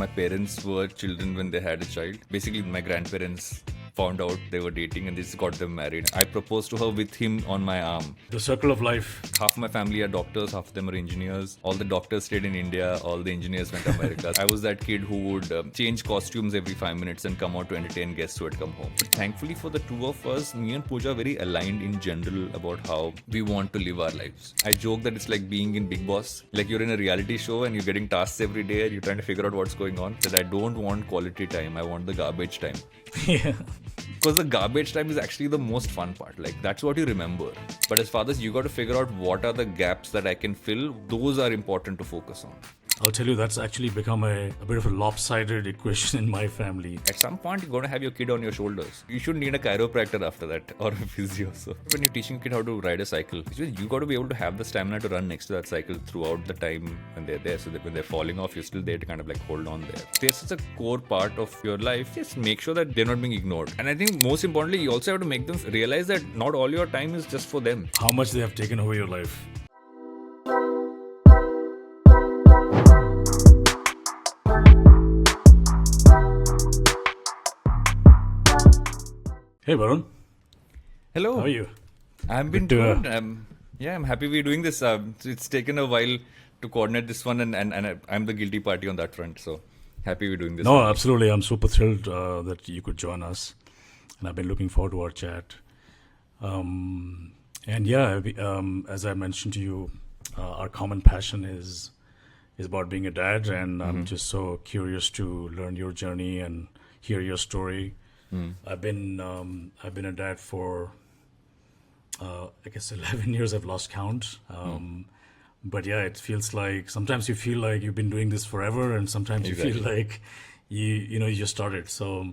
my parents were children when they had a child. Basically, my grandparents found out they were dating and they just got them married. I proposed to her with him on my arm. The circle of life. Half of my family are doctors, half of them are engineers. All the doctors stayed in India, all the engineers went to America. I was that kid who would change costumes every 5 minutes and come out to entertain guests who had come home. But thankfully for the two of us, me and Puja are very aligned in general about how we want to live our lives. I joke that it's like being in Big Boss. Like you're in a reality show and you're getting tasks every day and you're trying to figure out what's going on. That I don't want quality time, I want the garbage time. Yeah. Because the garbage time is actually the most fun part. Like, that's what you remember. But as fathers, you got to figure out what are the gaps that I can fill. Those are important to focus on. I'll tell you, that's actually become a bit of a lopsided equation in my family. At some point, you're going to have your kid on your shoulders. You shouldn't need a chiropractor after that or a physio. So when you're teaching a kid how to ride a cycle, you got to be able to have the stamina to run next to that cycle throughout the time when they're there. So that when they're falling off, you're still there to kind of like hold on there. They're such a core part of your life. Just make sure that they're not being ignored. And I think most importantly, you also have to make them realize that not all your time is just for them. How much they have taken over your life. Hey Varun. Hello. How are you? I've been good. I'm happy we're doing this. It's taken a while to coordinate this one, and I'm the guilty party on that front. So happy we're doing this. No, absolutely. I'm super thrilled that you could join us, and I've been looking forward to our chat. As I mentioned to you, our common passion is about being a dad, and I'm just so curious to learn your journey and hear your story. I've been a dad for I guess 11 years. I've lost count. But yeah, it feels like sometimes you feel like you've been doing this forever, and sometimes you feel like you just started. So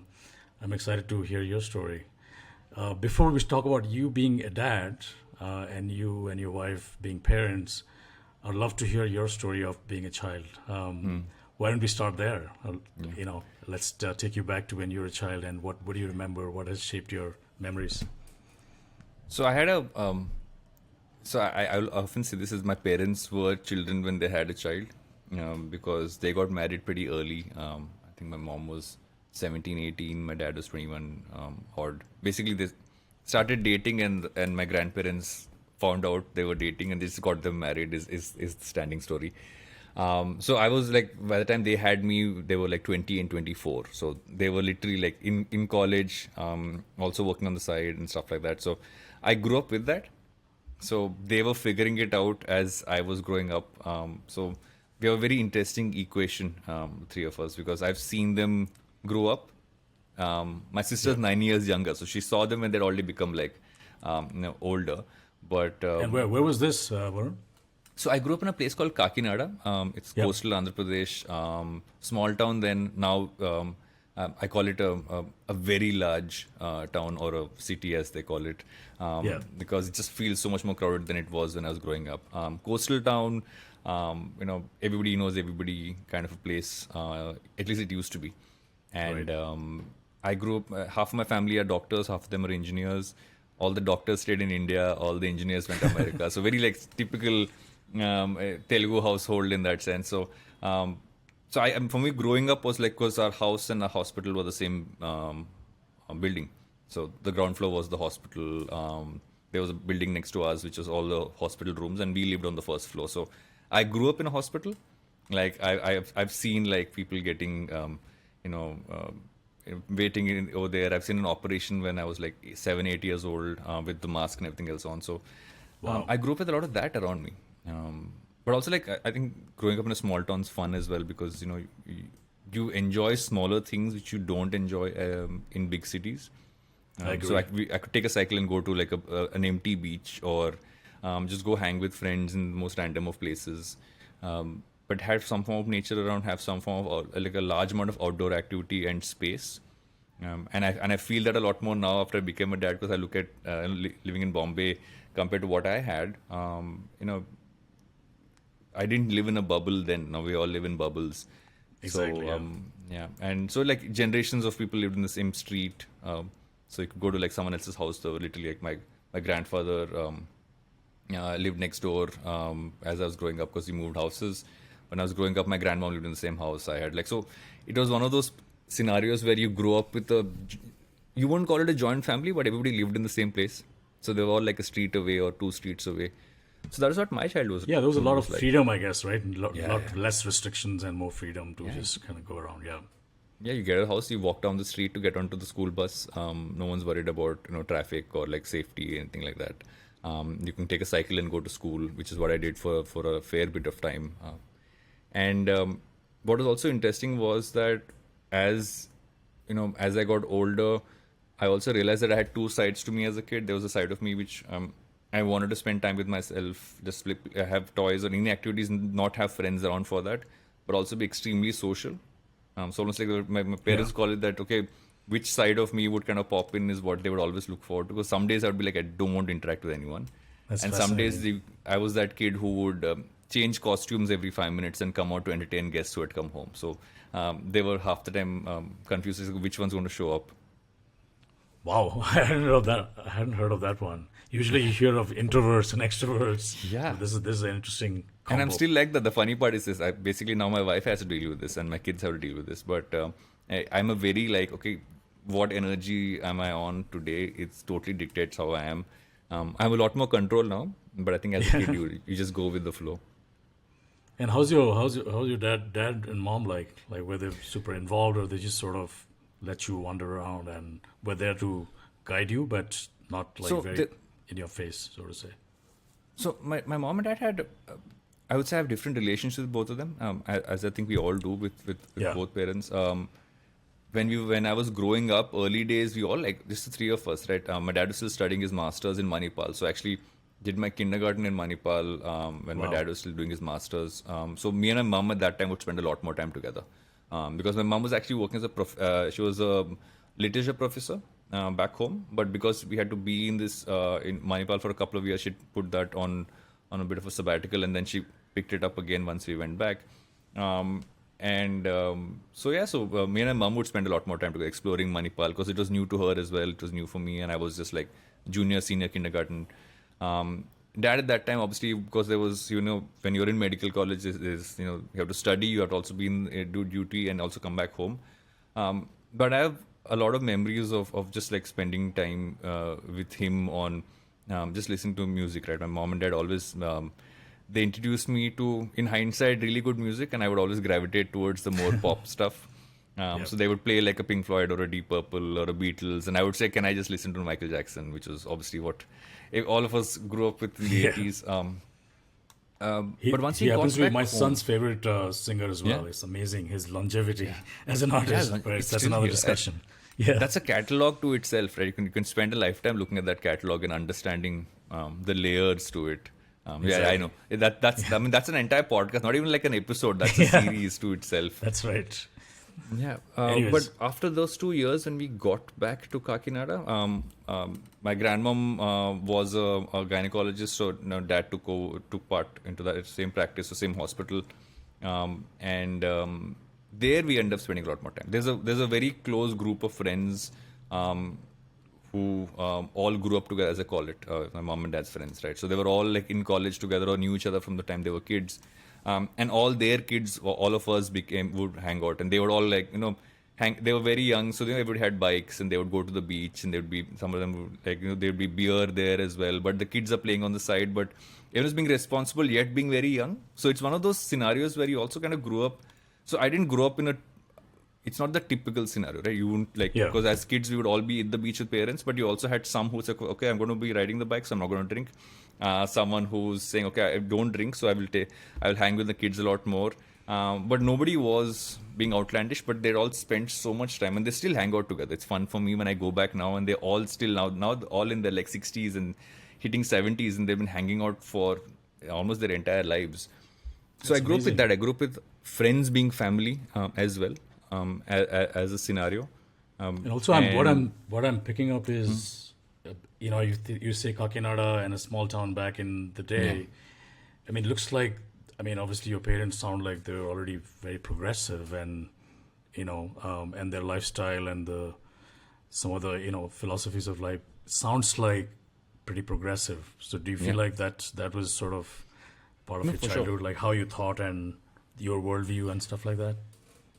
I'm excited to hear your story. Before we talk about you being a dad and you and your wife being parents, I'd love to hear your story of being a child. Why don't we start there? Let's take you back to when you were a child, and what do you remember? What has shaped your memories? So I had I'll often say this is my parents were children when they had a child, because they got married pretty early. I think my mom was 17, 18, my dad was 21 odd. Basically, they started dating and my grandparents found out they were dating and they just got them married is the standing story. So I was like, by the time they had me, they were like 20 and 24. So they were literally like in college, also working on the side and stuff like that. So I grew up with that. So they were figuring it out as I was growing up. So we have a very interesting equation, three of us, because I've seen them grow up. My sister's 9 years younger, so she saw them when they'd already become like older. But and where was this, Varun? So I grew up in a place called Kakinada. It's coastal Andhra Pradesh, small town. Then now I call it a very large town, or a city as they call it, because it just feels so much more crowded than it was when I was growing up. Coastal town, everybody knows everybody kind of a place. At least it used to be. And I grew up. Half of my family are doctors, half of them are engineers. All the doctors stayed in India, all the engineers went to America. So very like typical Telugu household in that sense. So, for me, growing up was like, because our house and our hospital were the same building. So the ground floor was the hospital. There was a building next to us, which was all the hospital rooms, and we lived on the first floor. So I grew up in a hospital. Like I've seen like people getting, waiting over there. I've seen an operation when I was like 7, 8 years old with the mask and everything else on. So I grew up with a lot of that around me. But also, like, I think growing up in a small town is fun as well, because you enjoy smaller things which you don't enjoy in big cities. I agree. So I could take a cycle and go to like an empty beach, or just go hang with friends in the most random of places. But have some form of nature around, have some form of like a large amount of outdoor activity and space. And I feel that a lot more now after I became a dad, because I look at living in Bombay compared to what I had. I didn't live in a bubble then. Now we all live in bubbles. Exactly. So, and so like generations of people lived in the same street. So you could go to like someone else's house. So literally, like my grandfather lived next door as I was growing up, because he moved houses. when I was growing up, my grandmom lived in the same house I had. Like, so it was one of those scenarios where you grew up with you wouldn't call it a joint family, but everybody lived in the same place. So they were all like a street away or 2 streets away. So that is what my childhood was. Yeah, there was a lot of like. freedom, I guess, right? A lot Yeah. less restrictions and more freedom to just kind of go around. Yeah. Yeah, you get a house, you walk down the street to get onto the school bus. No one's worried about traffic or like safety, anything like that. You can take a cycle and go to school, which is what I did for a fair bit of time. And what was also interesting was that as as I got older, I also realized that I had 2 sides to me as a kid. There was a side of me which I wanted to spend time with myself, just have toys or any activities, and not have friends around for that, but also be extremely social. So almost like my parents call it that, okay, which side of me would kind of pop in is what they would always look forward to. Because some days I would be like, I don't want to interact with anyone. That's and some days I was that kid who would change costumes every 5 minutes and come out to entertain guests who had come home. So they were half the time confused as to which one's going to show up. Wow, I hadn't heard of that. I hadn't heard of that one. Usually you hear of introverts and extroverts. Yeah. This is an interesting combo. And I'm still like that. The funny part is this. Basically now my wife has to deal with this and my kids have to deal with this. But I'm a very like, okay, what energy am I on today? It totally dictates how I am. I have a lot more control now. But I think as a kid, you just go with the flow. And how's your dad and mom like? Like, were they super involved, or they just sort of let you wander around and were there to guide you, but not like in your face, so to say? So my mom and dad had, I would say, I have different relationships with both of them, as I think we all do with both parents. When I was growing up, early days, we all like just the 3 of us, right? My dad was still studying his masters in Manipal, so actually did my kindergarten in Manipal when my dad was still doing his masters. So me and my mom at that time would spend a lot more time together. Because my mom was actually working as she was a literature professor back home, but because we had to be in Manipal for a couple of years, she put that on a bit of a sabbatical, and then she picked it up again once we went back. So me and my mom would spend a lot more time together exploring Manipal because it was new to her as well. It was new for me, and I was just like junior, senior kindergarten. Dad at that time, obviously, because there was, when you're in medical college, you have to study, you have to also do duty and also come back home. But I have a lot of memories of just like spending time with him on just listening to music, right? My mom and dad always, they introduced me to, in hindsight, really good music, and I would always gravitate towards the more pop stuff. So they would play like a Pink Floyd or a Deep Purple or a Beatles, and I would say, can I just listen to Michael Jackson, which was obviously what all of us grew up with in the 80s. But once he he happens got to be back my home, son's favorite singer as well. It's amazing, his longevity as an artist. But that's another discussion. That's a catalog to itself, right? You can spend a lifetime looking at that catalog and understanding the layers to it. Yeah, I know. That's I mean, that's an entire podcast, not even like an episode. That's a series to itself. That's right. Yeah, but after those 2 years, when we got back to Kakinada, my grandmom was a gynecologist, so dad took part into that same practice, the same hospital, and there we end up spending a lot more time. There's a very close group of friends who all grew up together, as I call it, my mom and dad's friends, right? So they were all like in college together or knew each other from the time they were kids. And all their kids, all of us would hang out, and they would all like, they were very young, so everybody had bikes, and they would go to the beach, and some of them would like, there would be beer there as well, but the kids are playing on the side, but everyone's being responsible yet being very young. So it's one of those scenarios where you also kind of grew up. So I didn't grow up it's not the typical scenario, right? You wouldn't because as kids we would all be at the beach with parents, but you also had some who said, okay, I'm going to be riding the bike, so I'm not going to drink. Someone who's saying, okay, I don't drink, so I will hang with the kids a lot more. But nobody was being outlandish, but they'd all spent so much time, and they still hang out together. It's fun for me when I go back now, and they're all still now all in their like 60s and hitting 70s, and they've been hanging out for almost their entire lives. So I grew up with that. I grew up with friends being family as well, as a scenario. And also, what I'm picking up is, you say Kakinada and a small town back in the day. Yeah. I mean, it looks like, obviously your parents sound like they're already very progressive, and and their lifestyle and some of the philosophies of life sounds like pretty progressive. So do you feel like that was sort of part of your childhood, like how you thought and your worldview and stuff like that?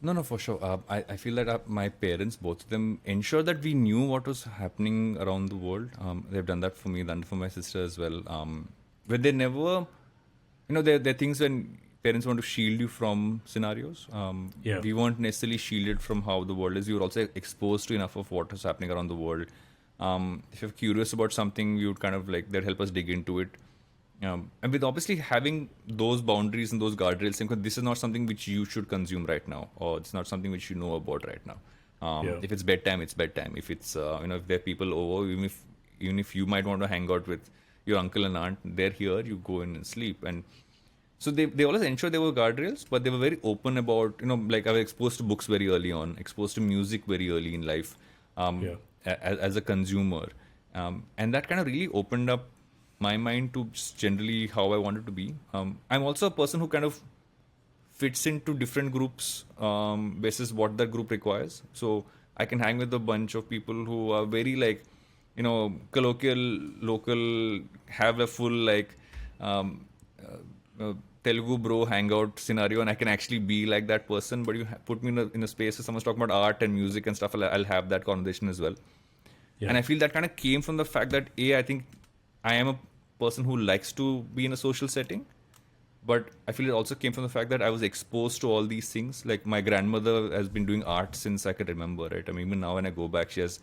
No, for sure. I feel that my parents, both of them, ensured that we knew what was happening around the world. They've done that for me, done for my sister as well. But they never, there are things when parents want to shield you from scenarios. Yeah. We weren't necessarily shielded from how the world is. We were also exposed to enough of what was happening around the world. If you're curious about something, you would kind of they'd help us dig into it. And with obviously having those boundaries and those guardrails, saying, "Okay, this is not something which you should consume right now, or it's not something which you know about right now. If it's bedtime, it's bedtime. If it's if there are people over, even if you might want to hang out with your uncle and aunt, they're here. You go in and sleep." And so they always ensured there were guardrails, but they were very open about I was exposed to books very early on, exposed to music very early in life, as a consumer, and that kind of really opened up my mind to just generally how I wanted to be. I'm also a person who kind of fits into different groups basis what that group requires. So I can hang with a bunch of people who are very colloquial, local, have a full Telugu bro hangout scenario, and I can actually be like that person. But you put me in a space where someone's talking about art and music and stuff, I'll have that conversation as well. Yeah. And I feel that kind of came from the fact that I think I am a person who likes to be in a social setting, but I feel it also came from the fact that I was exposed to all these things. Like my grandmother has been doing art since I could remember, right? I mean, even now when I go back, she has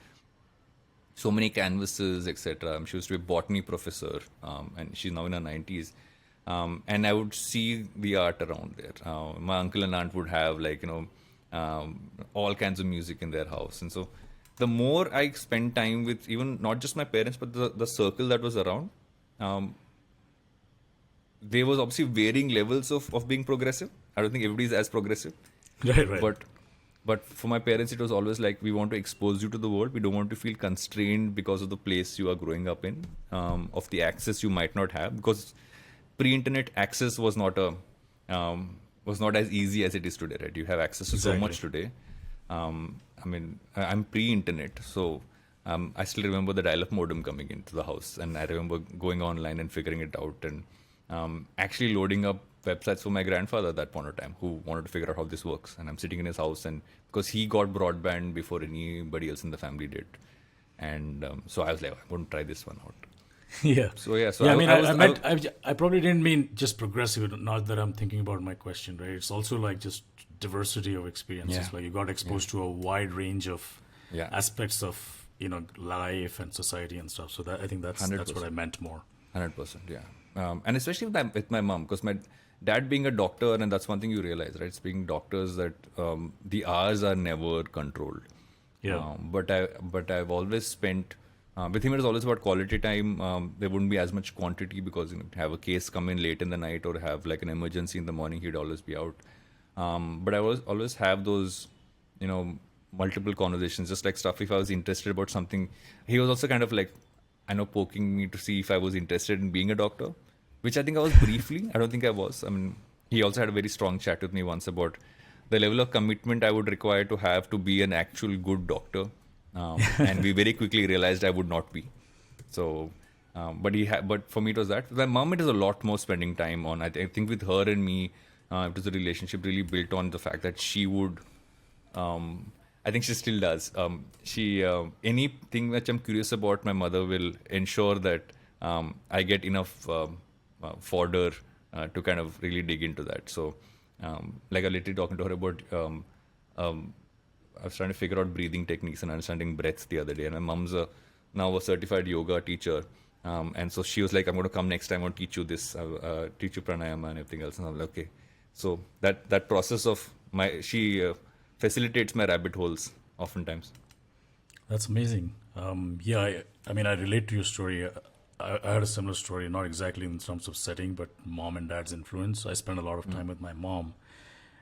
so many canvases, etc. She used to be a botany professor, and she's now in her 90s. And I would see the art around there. My uncle and aunt would have all kinds of music in their house. And so the more I spend time with even not just my parents, but the circle that was around, there was obviously varying levels of being progressive. I don't think everybody's as progressive. Right. But for my parents, it was always like, we want to expose you to the world. We don't want to feel constrained because of the place you are growing up in, of the access you might not have. Because pre-internet access was not as easy as it is today, right? You have access to so much today. I'm pre-internet, so I still remember the dial-up modem coming into the house, and I remember going online and figuring it out, and actually loading up websites for my grandfather at that point of time, who wanted to figure out how this works. And I'm sitting in his house, and because he got broadband before anybody else in the family did, and so I was like, I want to try this one out. Yeah. I probably didn't mean just progressive. Not that I'm thinking about my question, right? It's also like just diversity of experiences. Yeah. Like you got exposed to a wide range of aspects of life and society and stuff. So that I think that's 100%. That's what I meant more. 100%, yeah. And especially with my mom, because my dad being a doctor, and that's one thing you realize, right? Being doctors, that the hours are never controlled. Yeah. But I've always spent. With him, it was always about quality time. There wouldn't be as much quantity because have a case come in late in the night or have like an emergency in the morning, he'd always be out. But I always have those, multiple conversations, just like stuff. If I was interested about something, he was also kind of like, poking me to see if I was interested in being a doctor, which I think I was briefly. I don't think I was. He also had a very strong chat with me once about the level of commitment I would require to have to be an actual good doctor. And we very quickly realized I would not be. So, but for me it was that. My mom, it is a lot more spending time on. I think with her and me, it was a relationship really built on the fact that she would. I think she still does. Anything which I'm curious about, my mother will ensure that I get enough fodder to kind of really dig into that. So, like I literally talking to her about. I was trying to figure out breathing techniques and understanding breaths the other day. And my mom's now a certified yoga teacher. And so she was like, I'm going to come next time and teach you this, teach you pranayama and everything else. And I'm like, okay. So that process of she facilitates my rabbit holes oftentimes. That's amazing. I relate to your story. I had a similar story, not exactly in terms of setting, but mom and dad's influence. I spent a lot of time with my mom.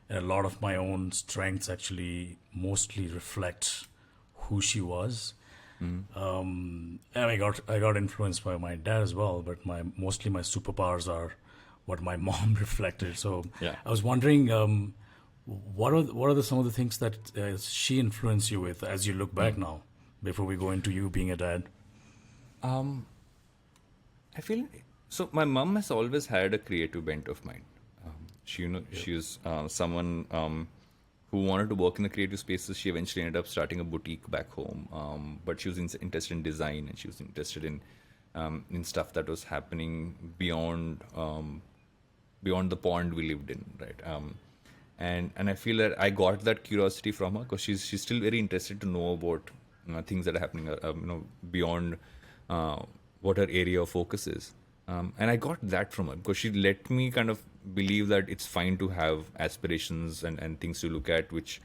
And a lot of my own strengths actually mostly reflect who she was. And I got influenced by my dad as well, but mostly my superpowers are what my mom reflected. So I was wondering, what are some of the things that she influenced you with as you look back now, before we go into you being a dad? I feel so. My mom has always had a creative bent of mind. She was someone who wanted to work in the creative spaces. She eventually ended up starting a boutique back home. But she was interested in design, and she was interested in stuff that was happening beyond the pond we lived in, right? And I feel that I got that curiosity from her because she's still very interested to know about things that are happening, beyond what her area of focus is. And I got that from her because she let me kind of believe that it's fine to have aspirations and things to look at which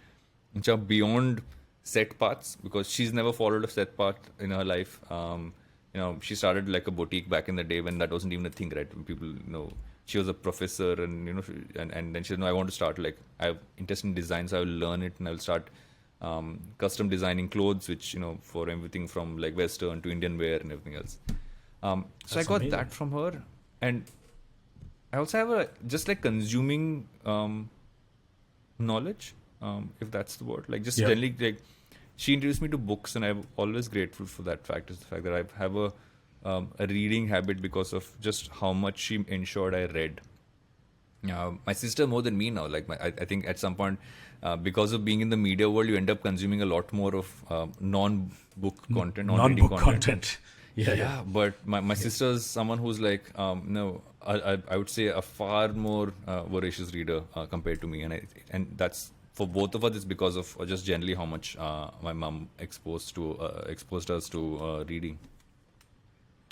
are beyond set paths, because she's never followed a set path in her life. She started like a boutique back in the day when that wasn't even a thing, right? When people, she was a professor, and and then she said, no, I want to start, like, I have interest in design, so I will learn it and I will start custom designing clothes, which, for everything from like Western to Indian wear and everything else. So I got amazing. that from her. And I also have just like consuming knowledge, if that's the word. Like, just generally, like, she introduced me to books, and I'm always grateful for that fact, is the fact that I have a reading habit because of just how much she ensured I read. My sister more than me now. Like, I think at some point, because of being in the media world, you end up consuming a lot more of non-book content, non-reading Non-book content. Yeah, but my sister is someone who's like, I would say a far more voracious reader compared to me, and that's for both of us. It's because of just generally how much my mom exposed us to reading.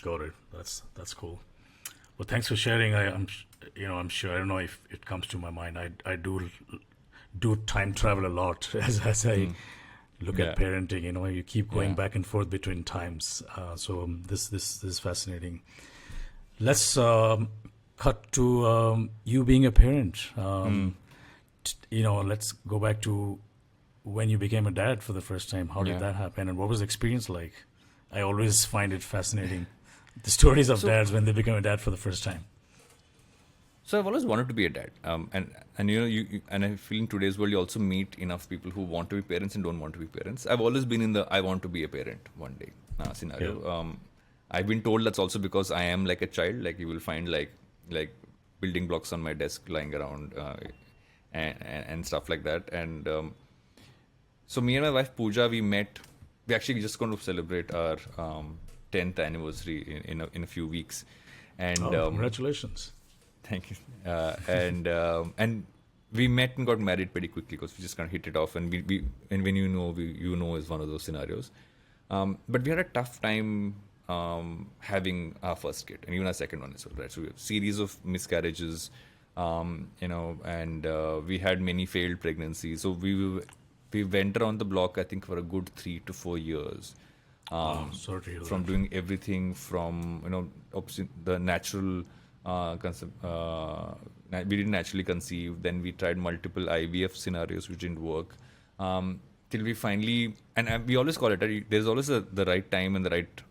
Got it. That's cool. Well, thanks for sharing. I'm sure. I don't know if it comes to my mind. I do time travel a lot as I look at parenting. You keep going back and forth between times. So this is fascinating. Let's cut to you being a parent. Let's go back to when you became a dad for the first time. How did that happen, and what was the experience like? I always find it fascinating, the stories of dads when they become a dad for the first time. So I've always wanted to be a dad, and you and I feel in today's world you also meet enough people who want to be parents and don't want to be parents. I've always been in the I want to be a parent one day scenario. Yeah. I've been told that's also because I am like a child. Like, you will find like building blocks on my desk lying around, and stuff like that. And so me and my wife Puja, we met. We're actually just going to celebrate our 10th anniversary in a few weeks. And congratulations. Thank you. And we met and got married pretty quickly because we just kind of hit it off. And and when is one of those scenarios. But we had a tough time having our first kid and even our second one as well, right? So we have a series of miscarriages, and we had many failed pregnancies. So we went around the block, I think, for a good 3 to 4 years. Sorry to hear From that. doing everything from, obviously the natural concept. We didn't naturally conceive. Then we tried multiple IVF scenarios which didn't work. Till we finally, and we always call it, there's always the right time and the right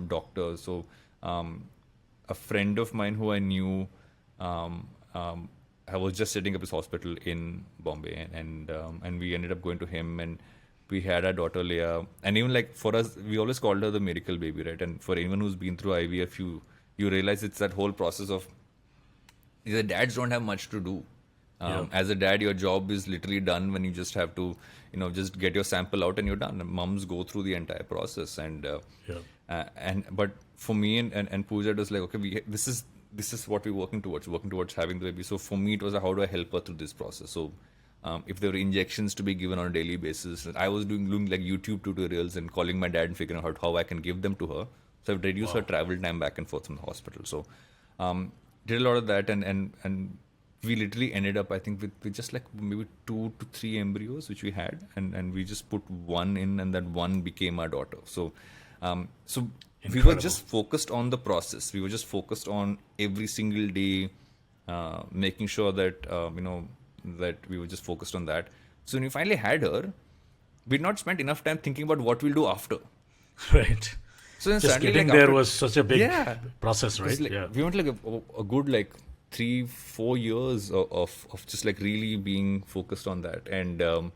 doctor. So a friend of mine who I knew, I was just setting up his hospital in Bombay, and we ended up going to him, and we had our daughter Leia. And even like for us, we always called her the miracle baby, right? And for anyone who's been through IVF, you realize it's that whole process of the dads don't have much to do. As a dad, your job is literally done when you just have to, just get your sample out and you're done. And moms go through the entire process, but for me and Puja, it was like, okay, this is what we're working towards having the baby. So for me, it was how do I help her through this process? So if there were injections to be given on a daily basis, I was doing like YouTube tutorials and calling my dad and figuring out how I can give them to her. So I've reduced her travel time back and forth from the hospital. So did a lot of that, and we literally ended up, I think, with just like maybe 2 to 3 embryos which we had, and we just put one in, and that one became our daughter. So we were just focused on the process. We were just focused on every single day, making sure that that we were just focused on that. So when we finally had her, we'd not spent enough time thinking about what we'll do after. Right. So then Just suddenly, getting like, there after, was such a big process, right? like, we went like a good like 3-4 years of just like really being focused on that. And then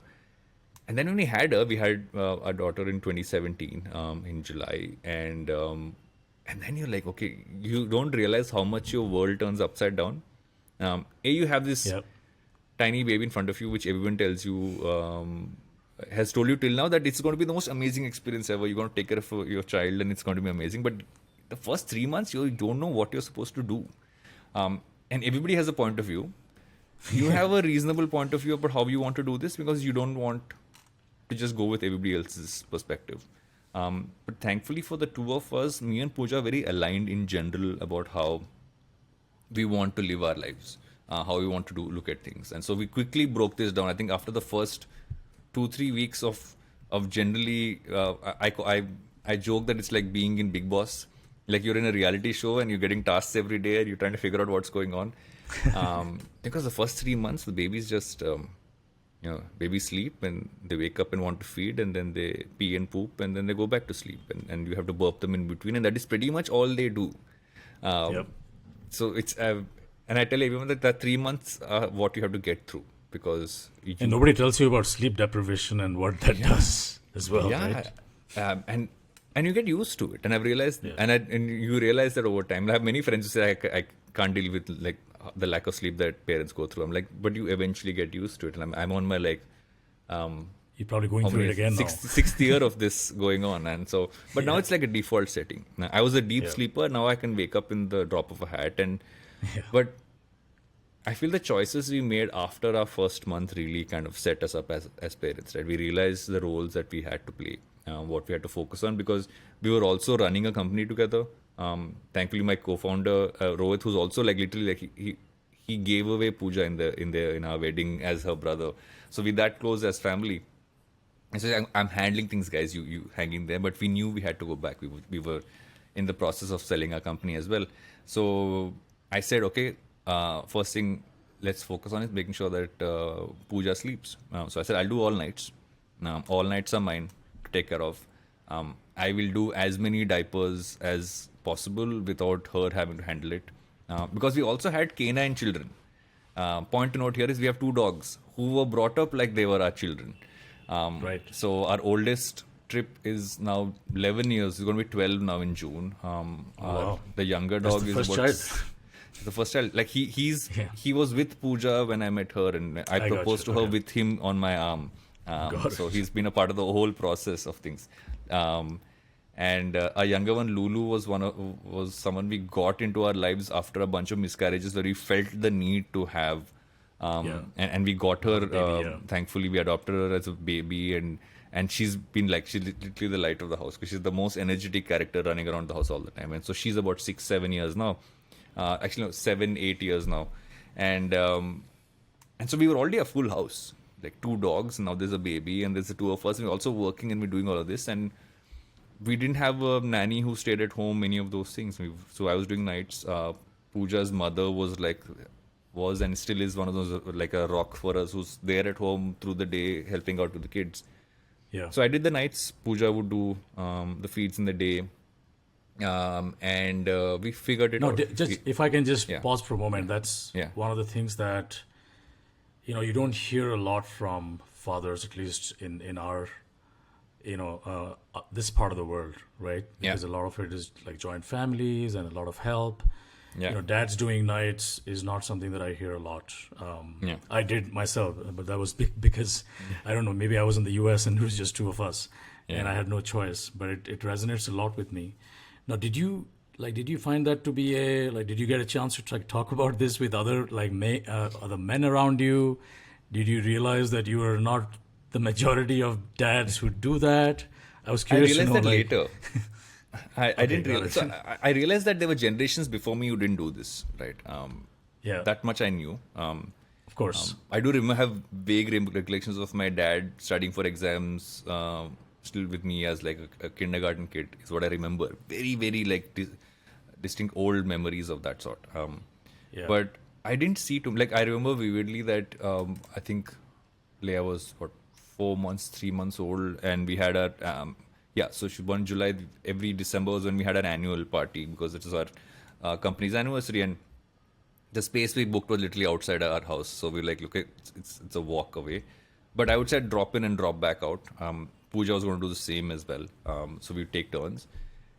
when we had her, we had our daughter in 2017 in July, and then you're like, okay, you don't realize how much your world turns upside down You have this Yep. tiny baby in front of you, which everyone tells you, has told you till now that it's going to be the most amazing experience ever. You're going to take care of your child and it's going to be amazing. But the first 3 months, you don't know what you're supposed to do. And everybody has a point of view. You have a reasonable point of view about how you want to do this because you don't want to just go with everybody else's perspective. But thankfully for the two of us, me and Puja are very aligned in general about how we want to live our lives, how we want to look at things. And so we quickly broke this down. I think after the first 2-3 weeks of generally, I joke that it's like being in Big Boss. Like you're in a reality show and you're getting tasks every day and you're trying to figure out what's going on. Because the first 3 months, the babies just, babies sleep and they wake up and want to feed and then they pee and poop and then they go back to sleep and you have to burp them in between. And that is pretty much all they do. Yep. So it's, and I tell everyone that 3 months are what you have to get through because And nobody tells you about sleep deprivation and what that does as well, right? And you get used to it. And I've realized, and you realize that over time. I have many friends who say I can't deal with like the lack of sleep that parents go through. I'm like, but you eventually get used to it. And I'm on my You're probably going through it again now. sixth year of this going on. And so, but now it's like a default setting. Now, I was a deep sleeper. Now I can wake up in the drop of a hat. But I feel the choices we made after our first month really kind of set us up as parents, right? We realized the roles that we had to play, what we had to focus on, because we were also running a company together. Thankfully, my co-founder Rohit, who's also like literally like he gave away Puja in our wedding as her brother. So we're that close as family. And so I'm handling things, guys. You hang in there. But we knew we had to go back. We were in the process of selling our company as well. So I said, okay, first thing let's focus on is making sure that Puja sleeps. So I said, I'll do all nights. All nights are mine to take care of. I will do as many diapers as possible without her having to handle it. Because we also had canine children. Point to note here is we have 2 dogs who were brought up like they were our children. Right. So our oldest trip is now 11 years. It's going to be 12 now in June. Wow. The younger That's dog the is first about... child. The first child. Like he was with Puja when I met her and I proposed to her with him on my arm. So he's been a part of the whole process of things. And our younger one, Lulu, was someone we got into our lives after a bunch of miscarriages where we felt the need to have. And we got her, thankfully we adopted her as a baby and she's been like, she's literally the light of the house because she's the most energetic character running around the house all the time. And so she's about 6-7 years now. Actually, no, 7-8 years now. And so we were already a full house, like 2 dogs. Now there's a baby and there's the 2 of us. And we're also working and we're doing all of this. And we didn't have a nanny who stayed at home, any of those things. So I was doing nights. Puja's mother was and still is one of those, like a rock for us, who's there at home through the day, helping out with the kids. Yeah. So I did the nights. Puja would do the feeds in the day. And we figured it out. If I can just pause for a moment, that's one of the things that, you don't hear a lot from fathers, at least in our, this part of the world, right? Because a lot of it is like joint families and a lot of help. Dads doing nights is not something that I hear a lot. I did myself, but that was because, I don't know, maybe I was in the US and it was just 2 of us and I had no choice, but it resonates a lot with me. Now, did you find that to be did you get a chance to talk about this with other other men around you? Did you realize that you are not the majority of dads who do that? I was curious to know. I realized that later. I didn't realize. So I realized that there were generations before me who didn't do this, right? That much I knew. Of course. I do have vague recollections of my dad studying for exams, still with me as like a kindergarten kid is what I remember. Very, very like distinct old memories of that sort. But I didn't see I remember vividly that I think Leia was 3 months old and we had our so she born in July. Every December was when we had an annual party because it was our company's anniversary and the space we booked was literally outside our house. So we were like, look, it's a walk away. But I would say drop in and drop back out. Puja was going to do the same as well. So we take turns.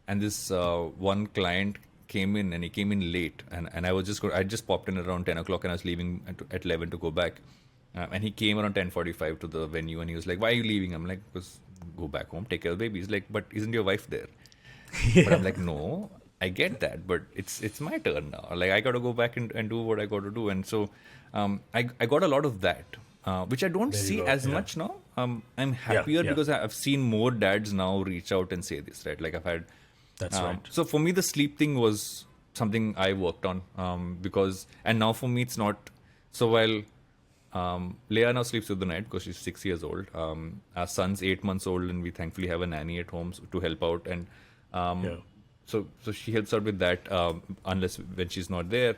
And this one client came in, and he came in late, and I just popped in around 10 o'clock, and I was leaving at 11 to go back. And he came around 10:45 to the venue, and he was like, "Why are you leaving?" I'm like, "Because go back home, take care of the baby." He's like, "But isn't your wife there?" But I'm like, "No, I get that, but it's my turn now. Like, I got to go back and do what I got to do." And so I got a lot of that, which I don't There you see go, as yeah. much now. I'm happier yeah. because I've seen more dads now reach out and say this, right? Like, I've had. That's right. So for me, the sleep thing was something I worked on, and now for me, it's not. So while Leia now sleeps through the night because she's 6 years old. Our son's 8 months old, and we thankfully have a nanny at home to help out. And Yeah. so she helps out with that, unless when she's not there.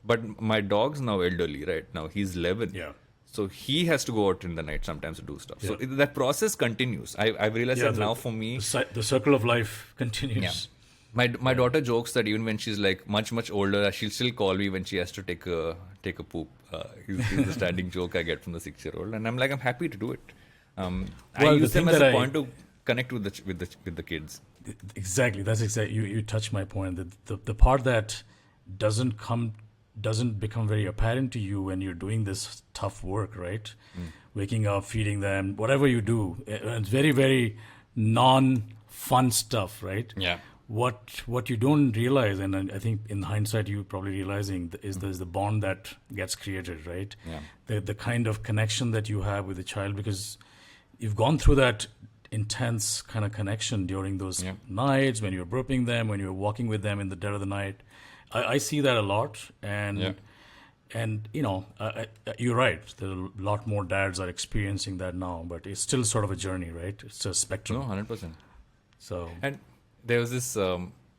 But my dog's now elderly, right? Now he's 11. Yeah. So he has to go out in the night sometimes to do stuff. So Yeah. that process continues. I've realized that now for me. The circle of life continues. Yeah. My daughter jokes that even when she's like much older, she'll still call me when she has to take a poop. Is the standing joke I get from the 6-year-old, and I'm like, I'm happy to do it. I Well, the use them thing as that a point to connect with the kids. Exactly. That's exactly. You touched my point. The part that doesn't become very apparent to you when you're doing this tough work, right? Waking up, feeding them, whatever you do, it's very, very non-fun stuff, right? Yeah. What you don't realize, and I think in hindsight you're probably realizing, is there's the bond that gets created, right? Yeah. The kind of connection that you have with the child, because you've gone through that intense kind of connection during those nights when you're burping them, when you're walking with them in the dead of the night. I see that a lot, and you know, you're right. There are a lot more dads are experiencing that now, but it's still sort of a journey, right? It's a spectrum. No, 100%. So And there was this.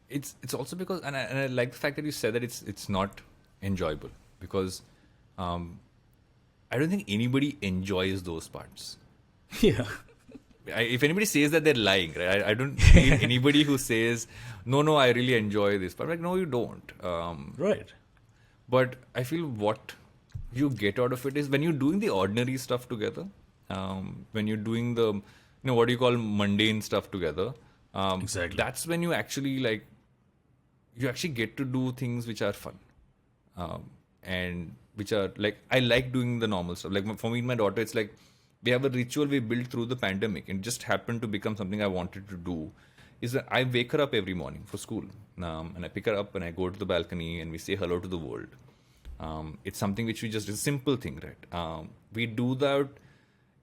It's also because, and I like the fact that you said that it's not enjoyable, because I don't think anybody enjoys those parts. yeah. If anybody says that, they're lying, right? I don't feel anybody who says, no, I really enjoy this. But I'm like, no, you don't. Right. But I feel what you get out of it is when you're doing the ordinary stuff together, when you're doing the, what do you call mundane stuff together. Exactly. That's when you actually you actually get to do things which are fun. And which are like, I like doing the normal stuff. Like for me and my daughter, it's like, we have a ritual we built through the pandemic, and it just happened to become something I wanted to do. Is that I wake her up every morning for school, and I pick her up and I go to the balcony and we say hello to the world. It's something which it's a simple thing, right? We do that,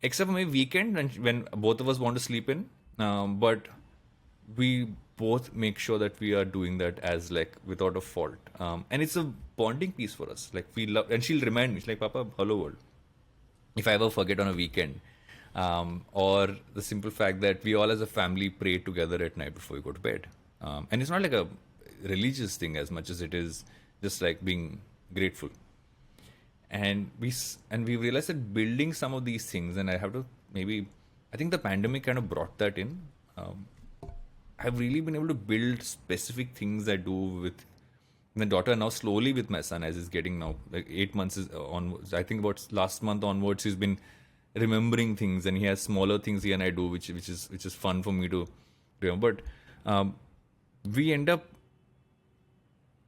except for maybe weekend when both of us want to sleep in, but we both make sure that we are doing that as without a fault. And it's a bonding piece for us. Like we love, and she'll remind me, she's like, "Papa, hello world." If I ever forget on a weekend, or the simple fact that we all as a family pray together at night before we go to bed. And it's not like a religious thing as much as it is just like being grateful. And we realized that building some of these things, and I think the pandemic kind of brought that in. I've really been able to build specific things I do with my daughter, now slowly with my son, as he's getting now 8 months is onwards. I think about last month onwards, he's been remembering things, and he has smaller things he and I do, which is fun for me to remember. But we end up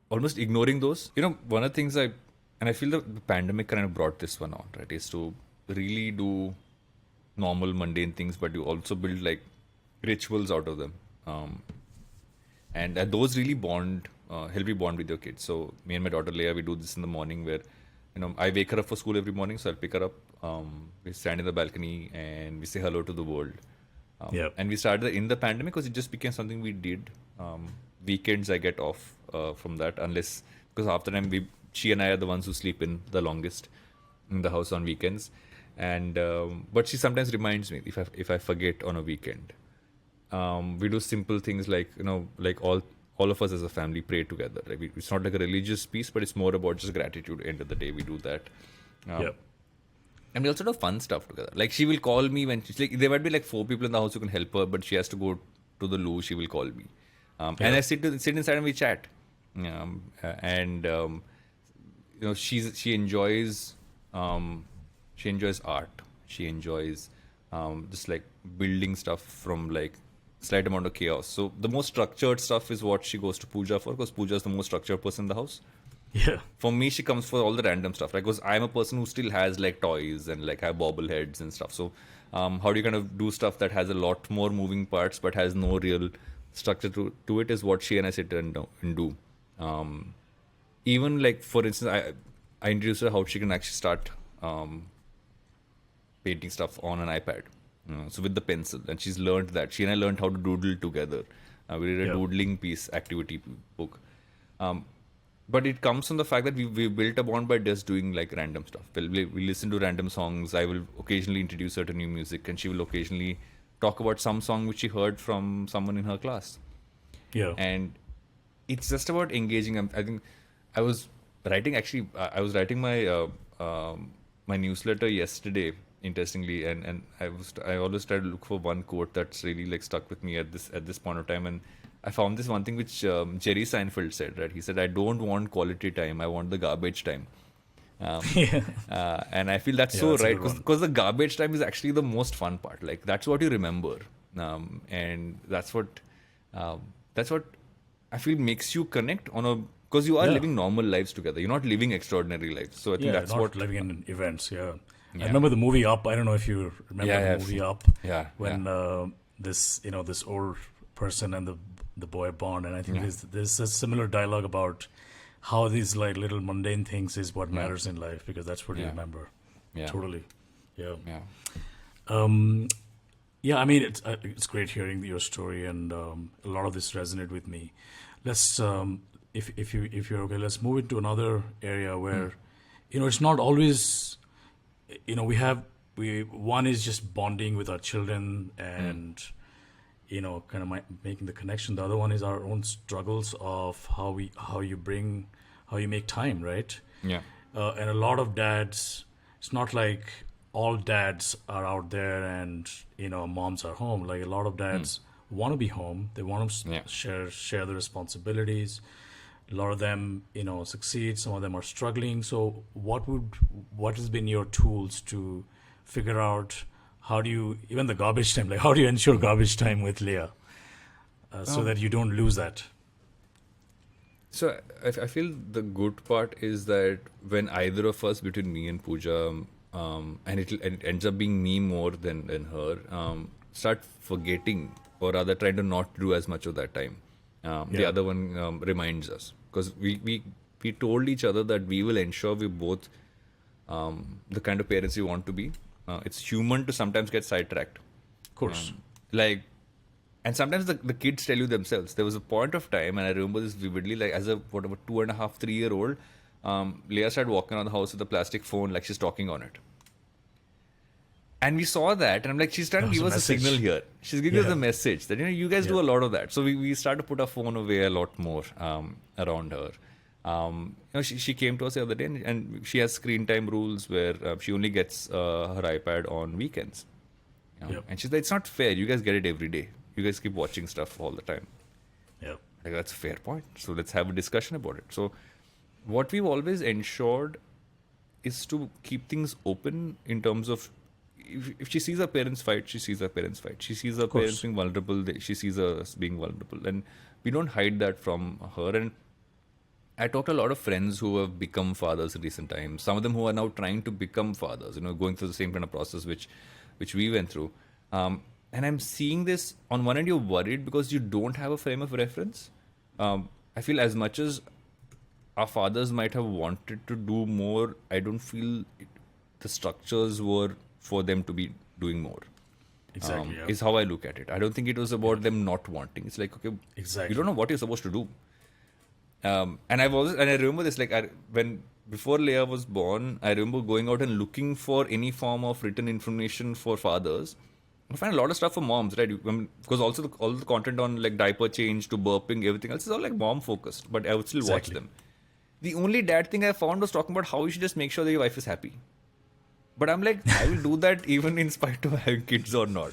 almost ignoring those. One of the things I feel the pandemic kind of brought this one on, right, is to really do normal mundane things, but you also build rituals out of them. And those really help you bond with your kids. So me and my daughter Leia, we do this in the morning where, I wake her up for school every morning, so I'll pick her up. We stand in the balcony and we say hello to the world. And we started in the pandemic because it just became something we did. Weekends I get off from that, because half the time she and I are the ones who sleep in the longest in the house on weekends. And but she sometimes reminds me if I forget on a weekend. We do simple things like all of us as a family pray together. It's not like a religious piece, but it's more about just gratitude. End of the day, we do that. And we also do fun stuff together. Like she will call me when she's there might be 4 people in the house who can help her, but she has to go to the loo. She will call me, and I sit inside and we chat. She enjoys art. She enjoys just building stuff from slight amount of chaos. So the most structured stuff is what she goes to Puja for, because Puja is the most structured person in the house. Yeah. For me, she comes for all the random stuff, right? Because I'm a person who still has like toys and like have bobbleheads and stuff. So how do you kind of do stuff that has a lot more moving parts but has no real structure to it is what she and I sit and do. Even like, for instance, I introduced her how she can actually start painting stuff on an iPad. So with the pencil, and she's learned that. She and I learned how to doodle together. We did a doodling piece activity book. But it comes from the fact that we built a bond by just doing like random stuff. We listen to random songs. I will occasionally introduce her to new music, and she will occasionally talk about some song which she heard from someone in her class. Yeah. And it's just about engaging. I think I was writing my my newsletter yesterday, interestingly, and I always try to look for one quote that's really like stuck with me at this point of time, and I found this one thing which Jerry Seinfeld said, right? He said, "I don't want quality time, I want the garbage time." And I feel that's so that's a right, good one. because the garbage time is actually the most fun part. Like that's what you remember, and that's what I feel makes you connect on a, because you are living normal lives together. You're not living extraordinary lives. So I think that's not what living in events. Yeah. I remember the movie Up. I don't know if you remember Yeah, the I've movie seen- Up. yeah, When this old person and the boy bond, and I think there's a similar dialogue about how these like little mundane things is what matters in life, because that's what you remember. Yeah. Totally. Yeah. Yeah. Yeah, I mean, it's great hearing your story, and a lot of this resonated with me. Let's, if you're okay, let's move into another area where, it's not always, one is just bonding with our children and, kind of making the connection. The other one is our own struggles of how you make time, right? Yeah. And a lot of dads, it's not like all dads are out there and moms are home. Like a lot of dads want to be home. They want to share the responsibilities. A lot of them succeed. Some of them are struggling. So what has been your tools to figure out how do you, even the garbage time, like how do you ensure garbage time with Leia so that you don't lose that? So I feel the good part is that when either of us, between me and Puja, and it ends up being me more than her, start forgetting, or rather trying to not do as much of that time. The other one reminds us, because we told each other that we will ensure we both the kind of parents we want to be. It's human to sometimes get sidetracked. Of course. And sometimes the kids tell you themselves. There was a point of time, and I remember this vividly, like as a 2.5, 3-year-old, Leia started walking around the house with a plastic phone like she's talking on it. And we saw that, and I'm like, she's trying to give us a signal here. She's giving us a message that, you guys do a lot of that. So we started to put our phone away a lot more around her. She came to us the other day, and she has screen time rules where she only gets her iPad on weekends. And she's like, it's not fair. You guys get it every day. You guys keep watching stuff all the time. Yeah. Like, that's a fair point. So let's have a discussion about it. So what we've always ensured is to keep things open in terms of, if she sees her parents fight, she sees her parents fight. She sees her parents being vulnerable, she sees us being vulnerable. And we don't hide that from her. And I talked to a lot of friends who have become fathers in recent times. Some of them who are now trying to become fathers, going through the same kind of process which we went through. And I'm seeing this, on one end, you're worried because you don't have a frame of reference. I feel as much as our fathers might have wanted to do more, I don't feel the structures were for them to be doing more. Exactly. Is how I look at it. I don't think it was about them not wanting. It's like, okay, Exactly. you don't know what you're supposed to do. And I remember this, like, before Leia was born, I remember going out and looking for any form of written information for fathers. I find a lot of stuff for moms, right? Because also all the content on like diaper change to burping, everything else is all like mom focused, but I would still watch them. The only dad thing I found was talking about how you should just make sure that your wife is happy. But I'm like, I will do that even in spite of having kids or not.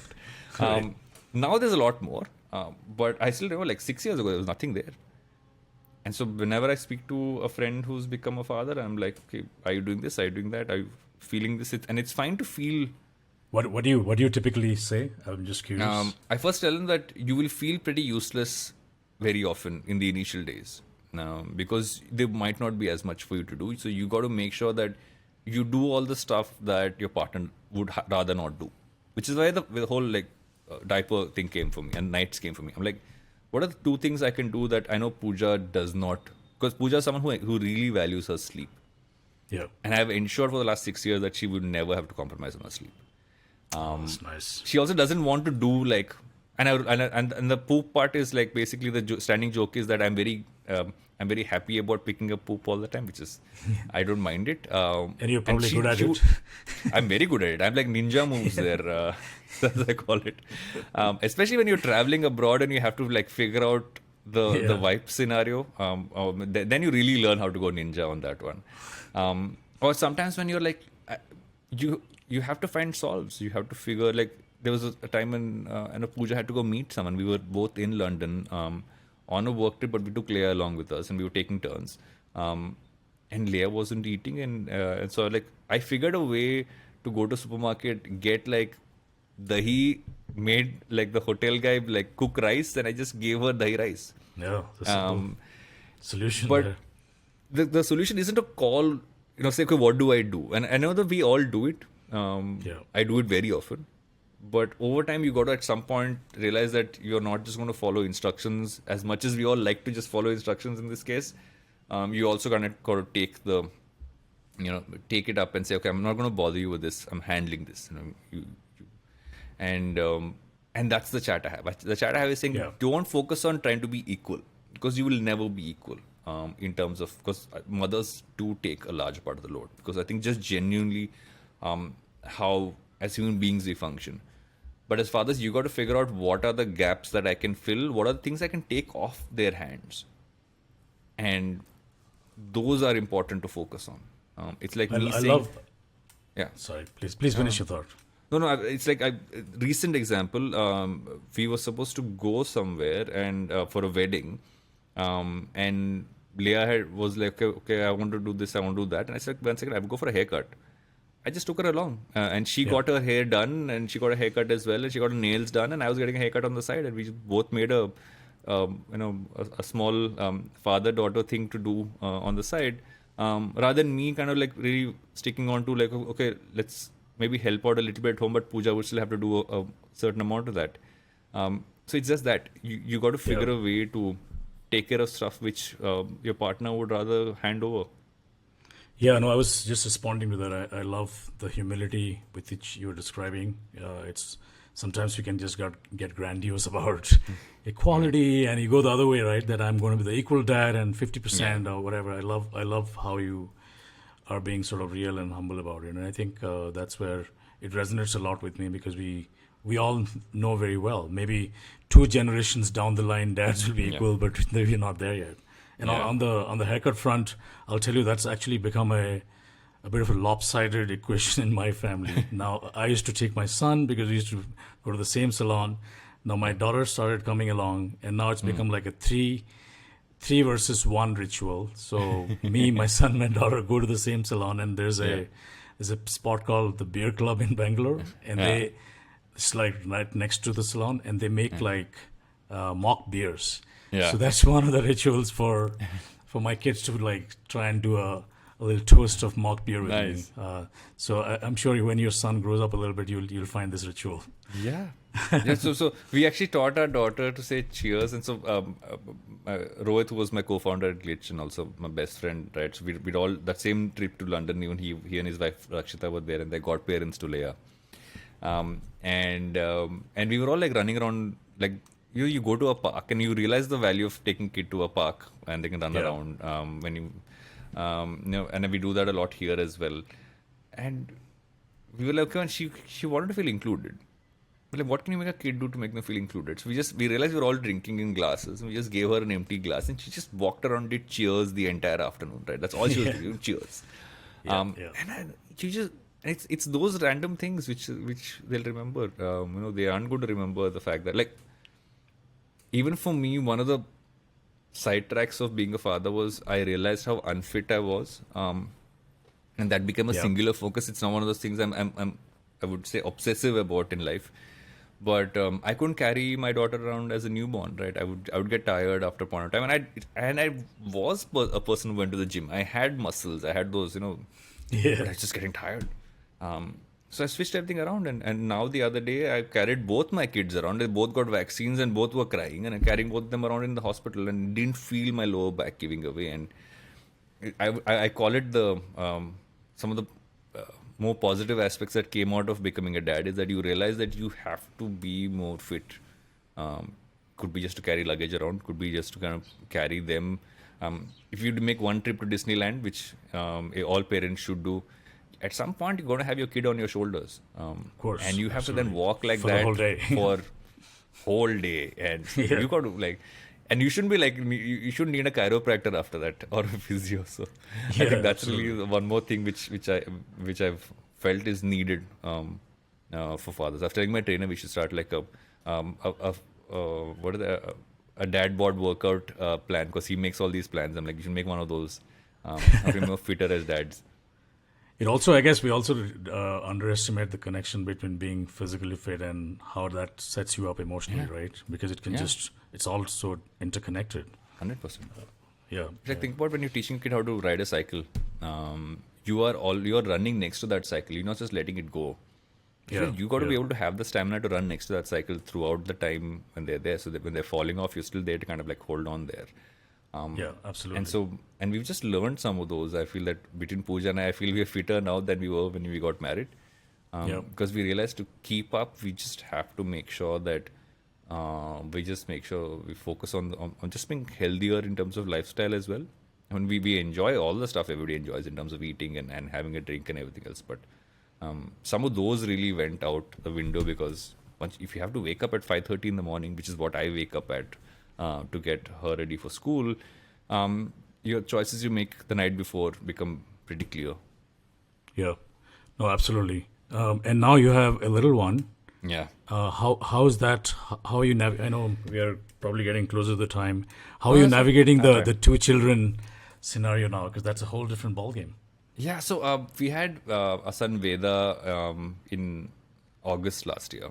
Now there's a lot more, but I still remember like 6 years ago, there was nothing there. And so whenever I speak to a friend who's become a father, I'm like, okay, are you doing this? Are you doing that? Are you feeling this? And it's fine to feel What do you typically say? I'm just curious. I first tell them that you will feel pretty useless very often in the initial days, because there might not be as much for you to do. So you got to make sure that you do all the stuff that your partner would rather not do, which is why the whole like diaper thing came for me and nights came for me. I'm like, what are the two things I can do that I know Puja does not? Because Puja is someone who really values her sleep. Yeah, And I've ensured for the last 6 years that she would never have to compromise on her sleep. that's nice. She also doesn't want to do like, and the poop part is like basically the standing joke is that I'm very happy about picking up poop all the time, which is I don't mind it. And you're probably good at it. I'm very good at it. I'm like ninja moves there, as I call it. Especially when you're traveling abroad and you have to like figure out the wipe scenario. Then you really learn how to go ninja on that one. Or sometimes when you're like, you have to find solves. You have to figure like there was a time when Puja had to go meet someone. We were both in London on a work trip, but we took Leia along with us and we were taking turns. And Leia wasn't eating, and so like I figured a way to go to supermarket, get like dahi made like the hotel guy like cook rice, and I just gave her dahi rice. Yeah, that's a solution But there. the solution isn't to call, say, okay, what do I do? And I know that we all do it. I do it very often. But over time, you got to at some point realize that you're not just going to follow instructions as much as we all like to just follow instructions in this case. You also got to take take it up and say, okay, I'm not going to bother you with this. I'm handling this. And that's the chat I have. The chat I have is saying, don't focus on trying to be equal, because you will never be equal. In terms of, because mothers do take a large part of the load, because I think just genuinely how as human beings we function. But as fathers, you got to figure out what are the gaps that I can fill, what are the things I can take off their hands, and those are important to focus on. It's like me saying, love. Yeah. Sorry, please finish your thought. No. It's like recent example. We were supposed to go somewhere and for a wedding, and Leah was like, okay, I want to do this, I want to do that, and I said, 1 second, I'll go for a haircut. I just took her along, and she got her hair done, and she got a haircut as well, and she got her nails done, and I was getting a haircut on the side, and we both made a small father-daughter thing to do on the side, rather than me kind of like really sticking on to like, okay, let's maybe help out a little bit at home, but Puja would still have to do a certain amount of that. So it's just that you got to figure a way to take care of stuff which your partner would rather hand over. Yeah, no, I was just responding to that. I love the humility with which you're describing. It's sometimes we can just get grandiose about equality, and you go the other way, right? That I'm going to be the equal dad and 50% or whatever. I love how you are being sort of real and humble about it, and I think that's where it resonates a lot with me, because we all know very well. Maybe 2 generations down the line, dads will be equal, but we're not there yet. And on the haircut front, I'll tell you that's actually become a bit of a lopsided equation in my family. Now, I used to take my son because we used to go to the same salon. Now my daughter started coming along, and now it's become like a 3 versus 1 ritual. So me, my son, my daughter go to the same salon, and there's a spot called the Beer Club in Bangalore, and it's like right next to the salon, and they make like mock beers. Yeah. So that's one of the rituals for my kids to like try and do a little toast of mock beer with me. So I'm sure when your son grows up a little bit, you'll find this ritual. Yeah. So we actually taught our daughter to say cheers, and so Rohit, who was my co-founder at Glitch and also my best friend, right? So we'd all that same trip to London. Even he and his wife Rakshita were there, and they got parents to Leia. And we were all like running around like. You go to a park and you realize the value of taking kid to a park and they can run around when and we do that a lot here as well. And we were like, okay, and she wanted to feel included. But like, what can you make a kid do to make them feel included? So we realized we were all drinking in glasses, and we just gave her an empty glass, and she just walked around, did cheers the entire afternoon, right? That's all she was doing, cheers. And it's those random things which they'll remember. They aren't going to remember the fact that like. Even for me, one of the sidetracks of being a father was I realized how unfit I was, and that became a singular focus. It's not one of those things I'm I would say, obsessive about in life. But I couldn't carry my daughter around as a newborn, right? I would get tired after a point of time, and I was a person who went to the gym. I had muscles, I had those, but I was just getting tired. So I switched everything around, and now the other day I carried both my kids around. They both got vaccines and both were crying, and I'm carrying both of them around in the hospital and didn't feel my lower back giving away. And I call it the some of the more positive aspects that came out of becoming a dad is that you realize that you have to be more fit. Could be just to carry luggage around, could be just to kind of carry them. If you make one trip to Disneyland, which all parents should do, at some point you're going to have your kid on your shoulders. Of course. And you have to then walk like for that the whole day. for whole day. And you got to and you shouldn't be you shouldn't need a chiropractor after that or a physio. So I think that's really one more thing which I've felt is needed for fathers. After telling my trainer, we should start like a dad board workout plan, because he makes all these plans. I'm like, you should make one of those. How to be more fitter as dads. It also, I guess, we also underestimate the connection between being physically fit and how that sets you up emotionally, right? Because it can it's all so interconnected. 100%. Yeah. Think about when you're teaching a kid how to ride a cycle. You're running next to that cycle. You're not just letting it go. You got to be able to have the stamina to run next to that cycle throughout the time when they're there, so that when they're falling off, you're still there to kind of hold on there. Absolutely. And we've just learned some of those. I feel that between Puja and I feel we are fitter now than we were when we got married. Because we realized to keep up, we just have to make sure that we focus on just being healthier in terms of lifestyle as well. I mean, we enjoy all the stuff everybody enjoys in terms of eating and having a drink and everything else. But some of those really went out the window, because if you have to wake up at 5:30 in the morning, which is what I wake up at, to get her ready for school, your choices you make the night before become pretty clear. Yeah, no, absolutely. And now you have a little one. Yeah. How's that? How are you I know we are probably getting closer to the time. How are you navigating the two children scenario now? Because that's a whole different ballgame. Yeah, so we had our son Veda in August last year.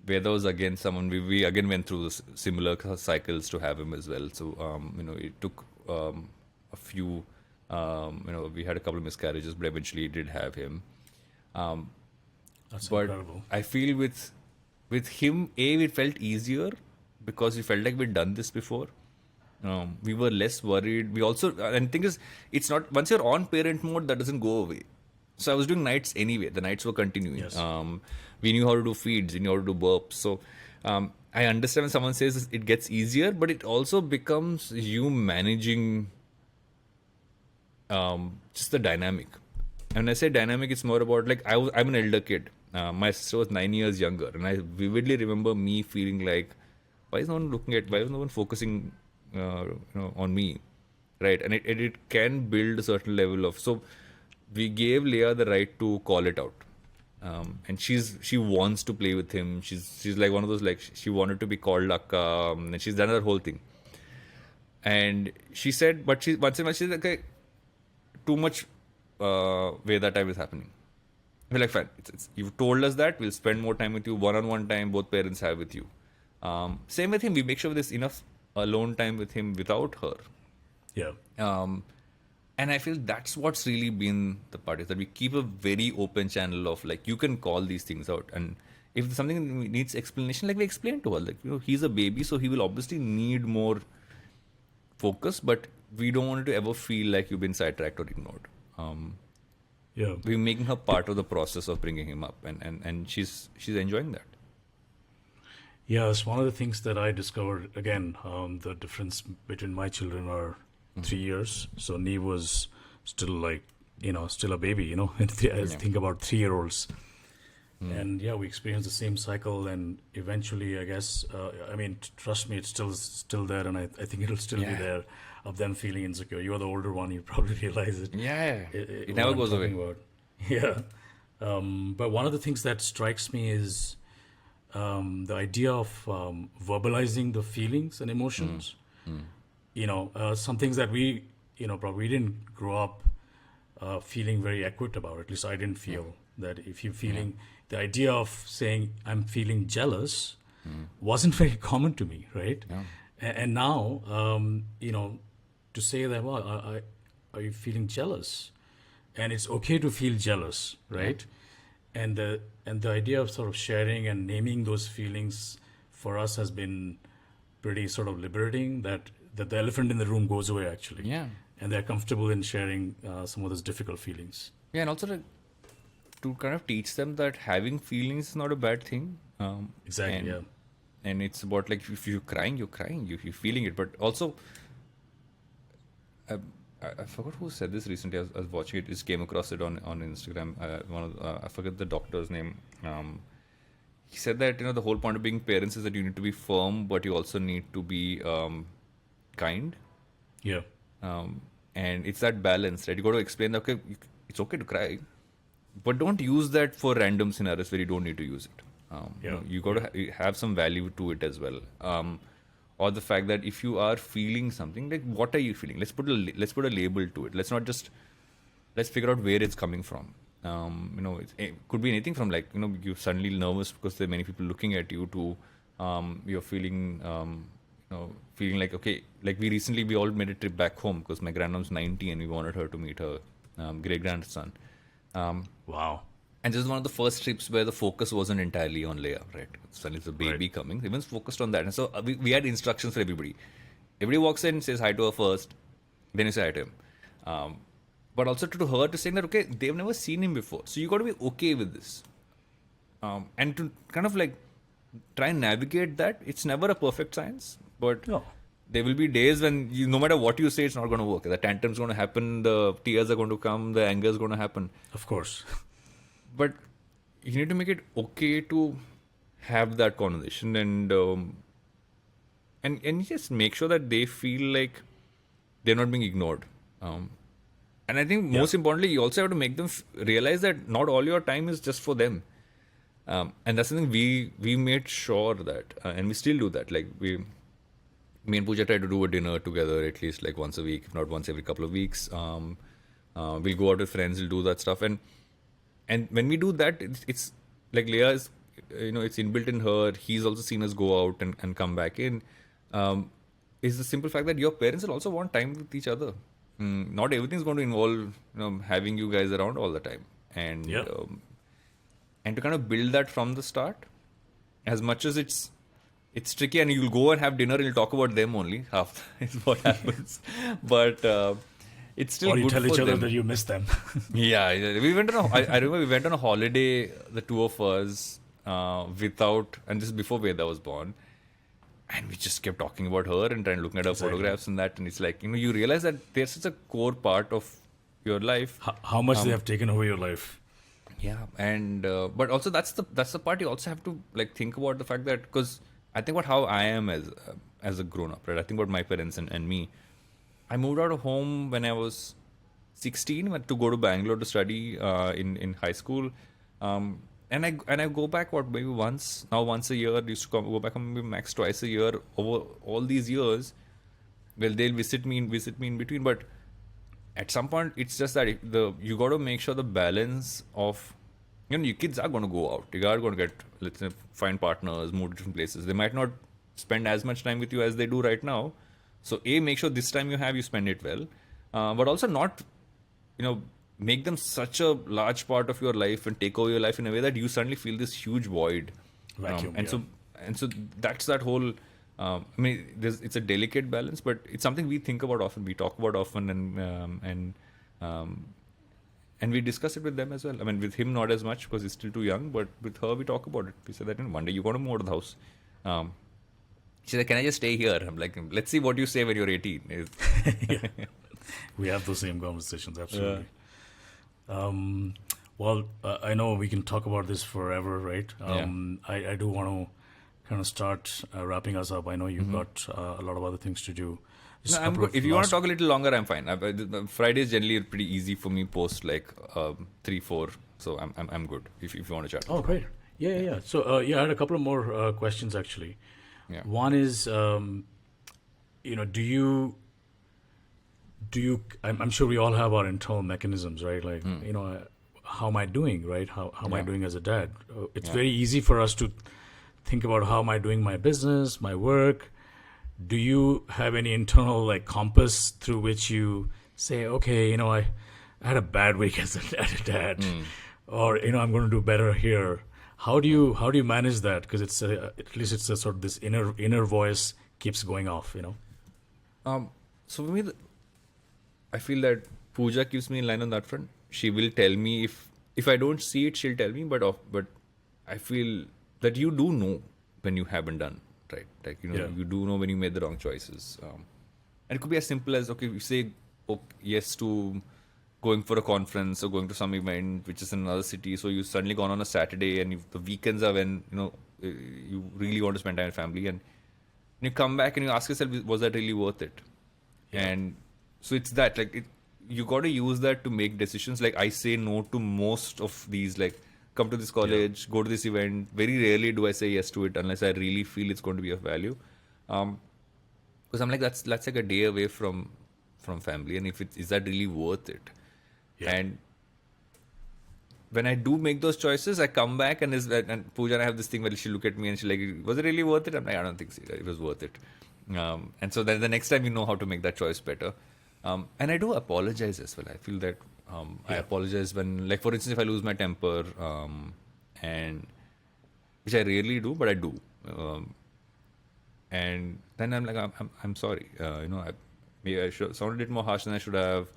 Veda was again someone we again went through similar cycles to have him as well. So it took a few. We had a couple of miscarriages, but eventually did have him. That's but incredible. I feel with him, it felt easier because we felt like we'd done this before. We were less worried. We also, and the thing is, it's not, once you're on parent mode, that doesn't go away. So I was doing nights anyway. The nights were continuing. Yes. We knew how to do feeds. We knew how to do burps. So I understand when someone says it gets easier, but it also becomes you managing just the dynamic. And when I say dynamic, it's more about I'm an elder kid. My sister was 9 years younger, and I vividly remember me feeling like, why is no one focusing on me, right? And it can build a certain level of, so we gave Leia the right to call it out, and she wants to play with him. She's like one of those, she wanted to be called Akka, and she's done her whole thing. And she said, but once in a while she's like, okay, too much Veda time is happening. We're like, fine, you've told us that, we'll spend more time with you, one-on-one time both parents have with you. Same with him, we make sure there's enough alone time with him without her. Yeah. And I feel that's what's really been the part, is that we keep a very open channel of you can call these things out, and if something needs explanation, we explain to her, he's a baby, so he will obviously need more focus, but we don't want it to ever feel like you've been sidetracked or ignored. We're making her part of the process of bringing him up, and she's enjoying that. Yeah, it's one of the things that I discovered. Again, the difference between my children are 3 years. So Neve was still still a baby, I think about 3-year-olds. And we experienced the same cycle, and eventually, I guess, trust me, it's still there, and I think it'll still be there, of them feeling insecure. You're the older one, you probably realize it. Yeah, it never goes away. Yeah. But one of the things that strikes me is the idea of verbalizing the feelings and emotions. Some things that we, probably didn't grow up feeling very adequate about. At least I didn't feel. That if you're feeling, the idea of saying I'm feeling jealous wasn't very common to me, right? Yeah. And now, to say that, well, are you feeling jealous? And it's okay to feel jealous, right? And the idea of sort of sharing and naming those feelings for us has been pretty sort of liberating. That the elephant in the room goes away actually. Yeah. And they're comfortable in sharing some of those difficult feelings. Yeah, and also to kind of teach them that having feelings is not a bad thing. Exactly. And, and it's about like if you're crying, you're feeling it. But also, I forgot who said this recently. I was watching it. Just came across it on Instagram. I forget the doctor's name. He said that the whole point of being parents is that you need to be firm, but you also need to be kind. Yeah. And it's that balance, right? You got to explain that it's okay to cry, but don't use that for random scenarios where you don't need to use it. You got to have some value to it as well. Or the fact that if you are feeling something, like what are you feeling? Let's put a label to it. Let's figure out where it's coming from. It could be anything from you're suddenly nervous because there are many people looking at you to you're feeling feeling like, okay, like we all made a trip back home because my grandmom's 90 and we wanted her to meet her great grandson. Wow. And this is one of the first trips where the focus wasn't entirely on Leia, right? Suddenly it's a baby coming. Everyone's focused on that. And so we had instructions for everybody. Everybody walks in, says hi to her first, then you say hi to him. But also to her to saying that, okay, they've never seen him before. So you got to be okay with this. And to kind of like try and navigate that. It's never a perfect science, but there will be days when no matter what you say, it's not going to work. The tantrum's going to happen, the tears are going to come, the anger is going to happen. Of course. But you need to make it okay to have that conversation and just make sure that they feel like they're not being ignored. And I think most importantly, you also have to make them realize that not all your time is just for them. And that's something we made sure that, and we still do that. Like me and Puja try to do a dinner together at least like once a week, if not once every couple of weeks. We'll go out with friends, we'll do that stuff. And when we do that, it's like Leia is, it's inbuilt in her. He's also seen us go out and come back in. Is the simple fact that your parents will also want time with each other. Not everything's going to involve having you guys around all the time. And to kind of build that from the start, as much as it's tricky, and you'll go and have dinner and you'll talk about them only. Half is what happens. But it's still or you good tell for each other them. that you miss them. Yeah, we went on. I remember we went on a holiday, the two of us, and this is before Veda was born, and we just kept talking about her and looking at her photographs and that, and it's like you realize that they're such a core part of your life. How much they have taken over your life. Yeah, and but also that's the part you also have to like think about the fact that, because I think about how I am as a grown up, right? I think about my parents and me. I moved out of home when I was 16, went to go to Bangalore to study in high school, and I go back maybe once a year. I used to go back maybe max twice a year over all these years. Well, they'll visit me in between, but at some point it's just that you got to make sure the balance of your kids are going to go out. You are going to get find partners, move to different places. They might not spend as much time with you as they do right now. So make sure this time you spend it well, but also not, make them such a large part of your life and take over your life in a way that you suddenly feel this huge void. Vacuum, so that's that whole. It's a delicate balance, but it's something we think about often. We talk about often, and we discuss it with them as well. I mean, with him not as much because he's still too young, but with her we talk about it. We said that one day you're going to move out of the house. She's like, can I just stay here? I'm like, let's see what you say when you're 18. We have those same conversations, absolutely. Well, I know we can talk about this forever, right? I do want to kind of start wrapping us up. I know you've got a lot of other things to do. No, I'm good. If you want to talk a little longer, I'm fine. Fridays generally pretty easy for me post 3-4, so I'm good if you want to chat. Oh, great. Yeah. So I had a couple of more questions actually. Yeah. One is, do you? I'm sure we all have our internal mechanisms, right? Like, how am I doing, right? How am I Yeah. doing as a dad? It's Yeah. very easy for us to think about how am I doing my business, my work. Do you have any internal like compass through which you say, okay, I had a bad week as a dad, or I'm going to do better here. How do you manage that? Because at least it's a sort of this inner voice keeps going off. So for me, I feel that Puja keeps me in line on that front. She will tell me if I don't see it, she'll tell me. But I feel that you do know when you haven't done right. Like Yeah. you do know when you made the wrong choices. And it could be as simple as, okay, you say yes to going for a conference or going to some event which is in another city. So you suddenly gone on a Saturday, and the weekends are when you really want to spend time with family, and you come back and you ask yourself, was that really worth it? Yeah. And so it's that, like, you got to use that to make decisions. Like, I say no to most of these, like, come to this college, go to this event. Very rarely do I say yes to it unless I really feel it's going to be of value. Because I'm like, that's like a day away from family, and if is that really worth it? Yeah. And when I do make those choices, I come back and Pooja and I have this thing where she'll look at me and she'll like, was it really worth it? I'm like, I don't think so. It was worth it. And so then the next time you know how to make that choice better. And I do apologize as well. I feel that I apologize when, like, for instance, if I lose my temper, and which I rarely do, but I do. And then I'm like, I'm sorry. Maybe I should sounded a bit more harsh than I should have,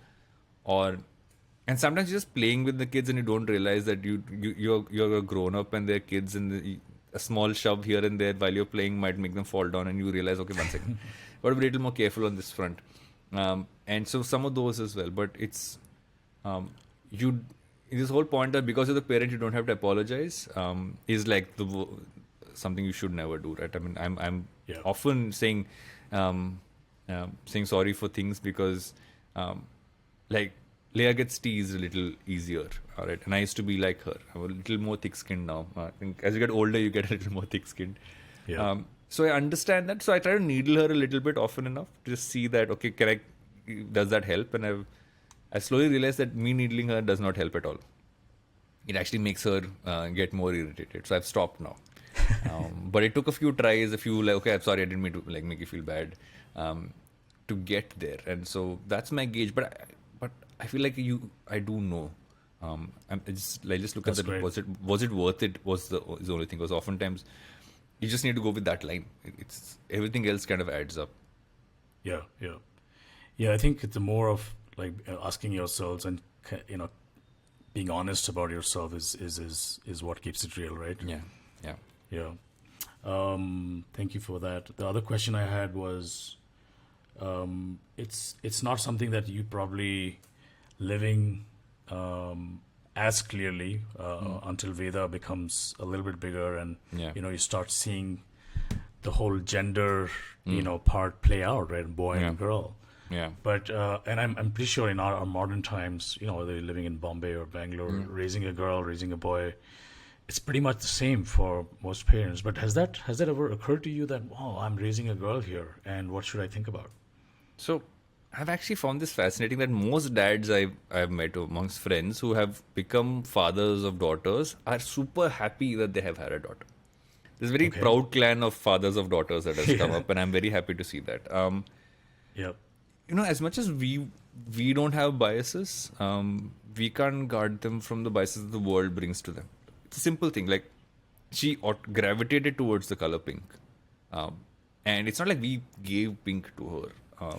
and sometimes you're just playing with the kids and you don't realize that you're a grown up and they're kids, and a small shove here and there while you're playing might make them fall down, and you realize, okay, 1 second, got to be a little more careful on this front. And so some of those as well, but it's you. This whole point that because you're the parent you don't have to apologize is like something you should never do, right? I mean, I'm often saying sorry for things because like Leia gets teased a little easier, all right? And I used to be like her. I'm a little more thick-skinned now. I think as you get older, you get a little more thick-skinned. Yeah. So I understand that. So I try to needle her a little bit often enough to just see that, okay, does that help? And I slowly realized that me needling her does not help at all. It actually makes her get more irritated. So I've stopped now. But it took a few tries, like, okay, I'm sorry, I didn't mean to like make you feel bad, to get there. And so that's my gauge. But I feel like I do know. I just look That's at that. great. Was it worth it? Is the only thing. Because oftentimes you just need to go with that line. It's everything else kind of adds up. Yeah. I think it's more of like asking yourselves and being honest about yourself is what keeps it real, right? Yeah. Thank you for that. The other question I had was, it's not something that you probably living as clearly until Veda becomes a little bit bigger, and you start seeing the whole gender part play out, right? Boy and girl. Yeah. But and I'm pretty sure in our modern times, whether you're living in Bombay or Bangalore, raising a girl, raising a boy, it's pretty much the same for most parents. But has that ever occurred to you that, wow, I'm raising a girl here, and what should I think about? So I've actually found this fascinating that most dads I've met amongst friends who have become fathers of daughters are super happy that they have had a daughter. There's a very proud clan of fathers of daughters that has come up, and I'm very happy to see that. Yep. As much as we don't have biases, we can't guard them from the biases that the world brings to them. It's a simple thing. Like, she gravitated towards the color pink, and it's not like we gave pink to her.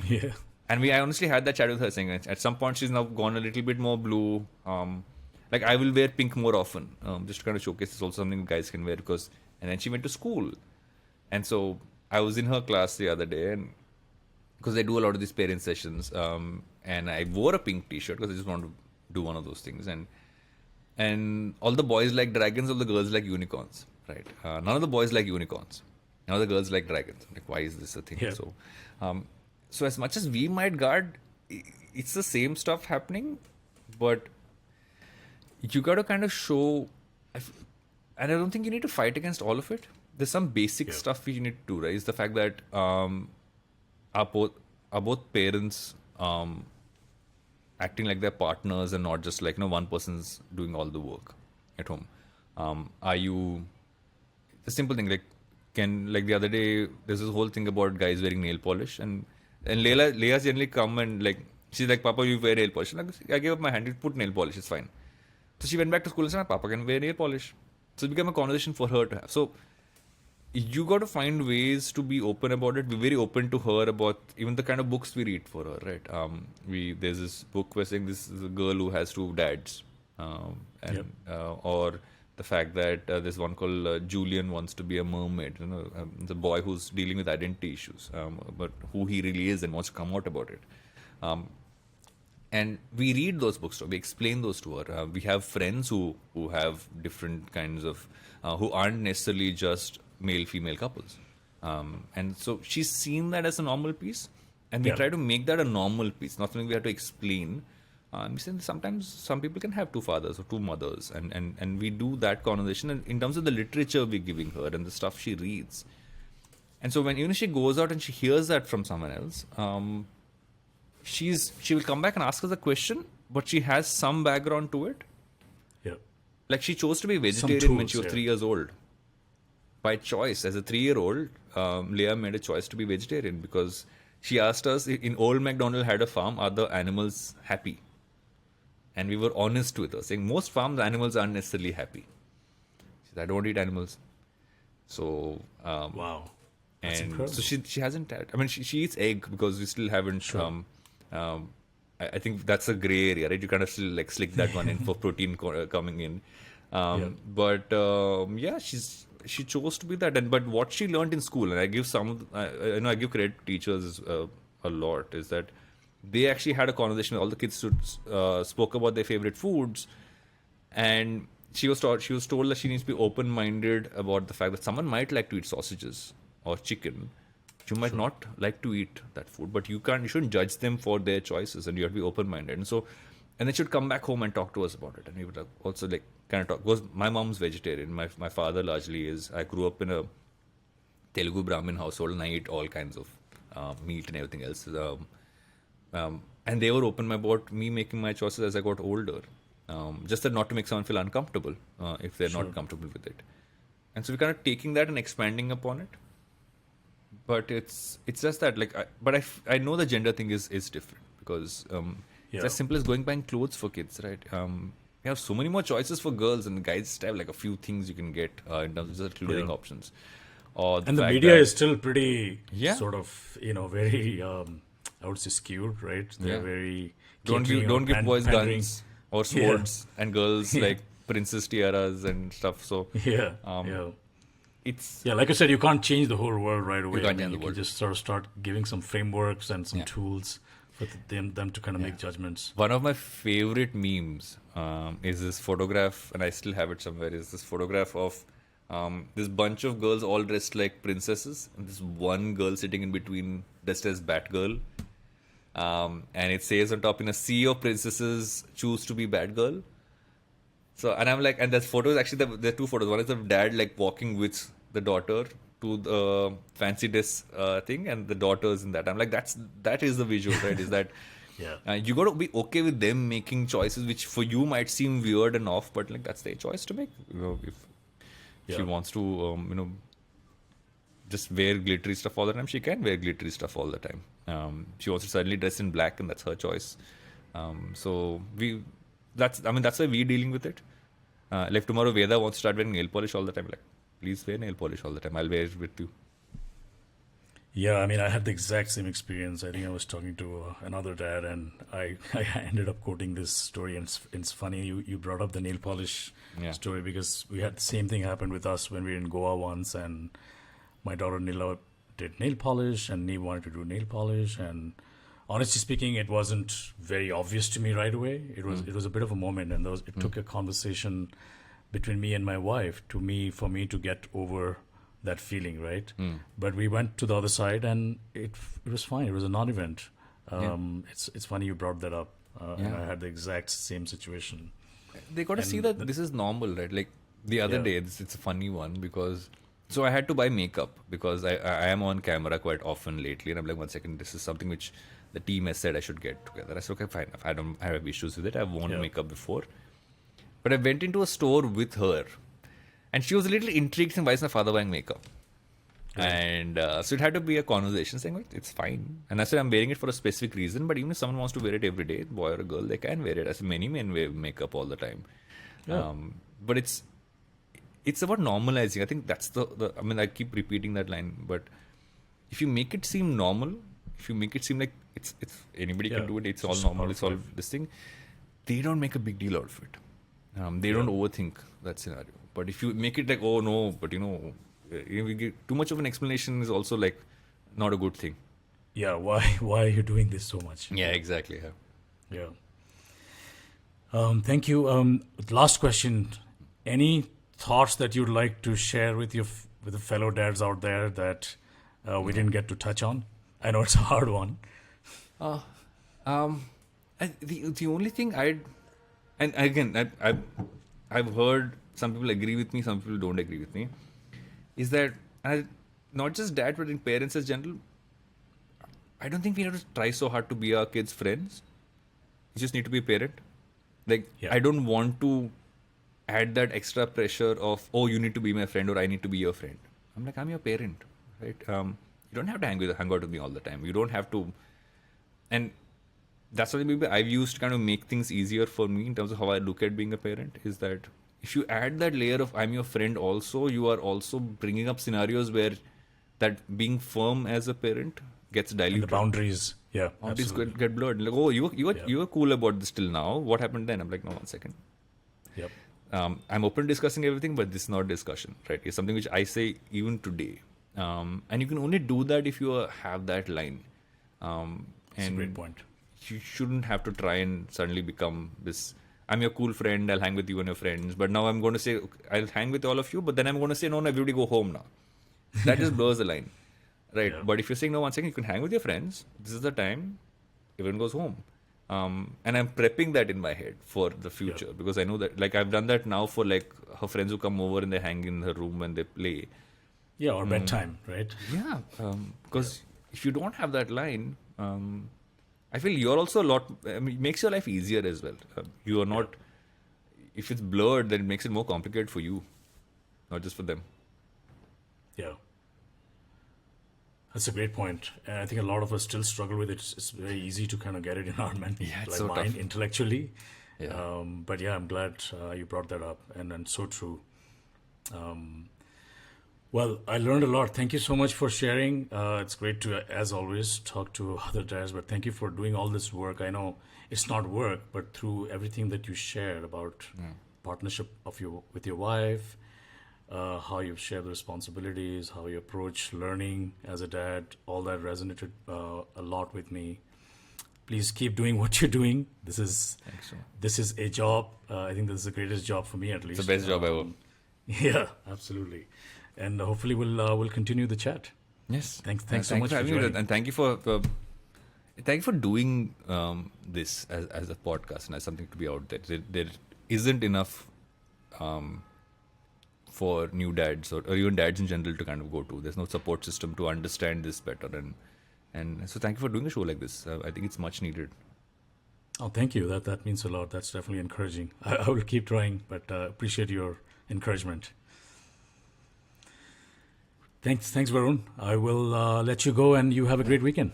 Yeah. And I honestly had that chat with her, saying at some point she's now gone a little bit more blue. Like, I will wear pink more often, just to kind of showcase it's also something guys can wear. And then she went to school, and so I was in her class the other day, and because they do a lot of these parent sessions, and I wore a pink T-shirt because I just wanted to do one of those things, and all the boys like dragons, all the girls like unicorns, right? None of the boys like unicorns, none of the girls like dragons. Like, why is this a thing? Yeah. So as much as we might guard, it's the same stuff happening, but you got to kind of show, and I don't think you need to fight against all of it. There's some basic stuff we need to do, right? Is the fact that our both parents acting like they're partners and not just like, one person's doing all the work at home. Are you, a simple thing, like, like the other day, there's this whole thing about guys wearing nail polish, and Leia's generally come and like, she's like, Papa, you wear nail polish. And I gave up my hand, you put nail polish, it's fine. So she went back to school and said, Papa can wear nail polish. So it became a conversation for her to have. So you got to find ways to be open about it. Be very open to her about even the kind of books we read for her, right? There's this book where saying this is a girl who has two dads, or the fact that there's one called Julian wants to be a mermaid. It's a boy who's dealing with identity issues, but who he really is and wants to come out about it. And we read those books, we explain those to her. We have friends who have different kinds of, who aren't necessarily just male-female couples. And so she's seen that as a normal piece, and we try to make that a normal piece, not something we have to explain. We say sometimes some people can have two fathers or two mothers, and we do that conversation in terms of the literature we're giving her and the stuff she reads. And so when she goes out and she hears that from someone else, she will come back and ask us a question, but she has some background to it. Yeah. Like she chose to be vegetarian when she was 3 years old. By choice, as a 3-year-old, Leia made a choice to be vegetarian because she asked us, in Old MacDonald had a farm, are the animals happy? And we were honest with her, saying most farms animals aren't necessarily happy. She said, I don't eat animals. So, wow. That's and incredible. so she hasn't had, I mean, she eats egg because we still haven't, I think that's a gray area, right? You kind of still like slick that one in for protein coming in. But she chose to be that. But what she learned in school, and I give I give credit to teachers a lot, is that they actually had a conversation with all the kids who spoke about their favorite foods, and she was told that she needs to be open-minded about the fact that someone might like to eat sausages or chicken. You might not like to eat that food, but you shouldn't judge them for their choices, and you have to be open-minded. And then she'd come back home and talk to us about it, and we would also like kind of talk. Because my mom's vegetarian, my father largely is. I grew up in a Telugu Brahmin household, and I eat all kinds of meat and everything else. And they were open about me making my choices as I got older. Just that not to make someone feel uncomfortable if they're not comfortable with it. And so we're kind of taking that and expanding upon it. But it's just that, like, I know the gender thing is different because it's as simple as going buying clothes for kids, right? We have so many more choices for girls, and guys just have like a few things you can get in terms of clothing options. Or and the media is still pretty sort of, very, I would say skewed, right? They're very don't give boys guns or swords and girls like princess tiaras and stuff. So it's like I said, you can't change the whole world right away. You can't change the you world. can just sort of start giving some frameworks and some tools for them to kind of make judgments. One of my favorite memes is this photograph, and I still have it somewhere, is this photograph of this bunch of girls all dressed like princesses, and this one girl sitting in between dressed as Batgirl. And it says on top, in a sea of princesses, choose to be Batgirl. So, and I'm like, and that photo is actually, there are two photos. One is of dad like walking with the daughter to the fancy dress thing, and the daughter's in that. I'm like, that is the visual, right? Is that you got to be okay with them making choices which for you might seem weird and off, but like that's their choice to make. If she wants to, just wear glittery stuff all the time, she can wear glittery stuff all the time. She wants to suddenly dress in black, and that's her choice. So that's why we're dealing with it. Like tomorrow, Veda wants to start wearing nail polish all the time. Like, please wear nail polish all the time. I'll wear it with you. Yeah, I mean, I had the exact same experience. I think I was talking to another dad, and I ended up quoting this story. And it's funny you brought up the nail polish story, because we had the same thing happen with us when we were in Goa once, and my daughter Nila did nail polish, and Neve wanted to do nail polish, and honestly speaking, it wasn't very obvious to me right away. It was a bit of a moment, and it took a conversation between me and my wife for me to get over that feeling, right? But we went to the other side, and it was fine. It was a non-event. It's funny you brought that up, and I had the exact same situation. They got to see that this is normal, right? Like the other day, it's a funny one because. So I had to buy makeup because I am on camera quite often lately, and I'm like, one second, this is something which the team has said I should get together. I said, okay, fine. I don't have issues with it. I've worn makeup before. But I went into a store with her, and she was a little intrigued in why is my father wearing makeup. And so it had to be a conversation saying, "Wait, it's fine." And I said, I'm wearing it for a specific reason, but even if someone wants to wear it every day, boy or a girl, they can wear it. I said, many men wear makeup all the time. But it's about normalizing. I think that's I mean, I keep repeating that line, but if you make it seem normal, if you make it seem like it's anybody can do it, it's all normal, it's all this thing, they don't make a big deal out of it. They don't overthink that scenario. But if you make it like, oh no, but too much of an explanation is also like not a good thing. Yeah, why are you doing this so much? Yeah, exactly. Yeah. Thank you. Last question. Any thoughts that you'd like to share with the fellow dads out there that we didn't get to touch on? I know it's a hard one. The only thing and again, I've heard some people agree with me, some people don't agree with me, is that not just dad, but in parents as general, I don't think we have to try so hard to be our kids' friends. You just need to be a parent. Like, I don't want to add that extra pressure of, oh, you need to be my friend or I need to be your friend. I'm like, I'm your parent, right? You don't have to hang out with me all the time. You don't have to. And that's something maybe I've used to kind of make things easier for me in terms of how I look at being a parent, is that if you add that layer of I'm your friend also, you are also bringing up scenarios where that being firm as a parent gets diluted. And the boundaries, boundaries get blurred. Like, oh, you were cool about this till now. What happened then? I'm like, no, 1 second. Yep. I'm open to discussing everything, but this is not discussion, right? It's something which I say even today. And you can only do that if you have that line. That's a great point. You shouldn't have to try and suddenly become this, I'm your cool friend, I'll hang with you and your friends. But now I'm going to say, I'll hang with all of you, but then I'm going to say, no, everybody go home now. That just blurs the line. Right. Yeah. But if you're saying, no, 1 second, you can hang with your friends. This is the time everyone goes home. And I'm prepping that in my head for the future because I know that, like, I've done that now for like her friends who come over and they hang in her room and they play. Yeah, or bedtime, right? Yeah. Because if you don't have that line, I feel you're also it makes your life easier as well. You are not, if it's blurred, then it makes it more complicated for you, not just for them. Yeah. That's a great point. And I think a lot of us still struggle with it. It's very easy to kind of get it in our mind intellectually. Yeah. But yeah, I'm glad you brought that up, and so true. Well, I learned a lot. Thank you so much for sharing. It's great to, as always, talk to other dads, but thank you for doing all this work. I know it's not work, but through everything that you shared about partnership with your wife, how you've shared the responsibilities, how you approach learning as a dad, all that resonated a lot with me. Please keep doing what you're doing. This is a job. I think this is the greatest job for me, at least. It's the best job ever. Yeah, absolutely. And hopefully we'll continue the chat. Yes. Thanks so much for joining. And thank you for doing this as a podcast and as something to be out there. There isn't enough for new dads or even dads in general to kind of go to. There's no support system to understand this better, and so thank you for doing a show like this. I think it's much needed. Oh, thank you. That means a lot. That's definitely encouraging. I will keep trying, but appreciate your encouragement. Thanks, Varun. I will let you go, and you have a great weekend.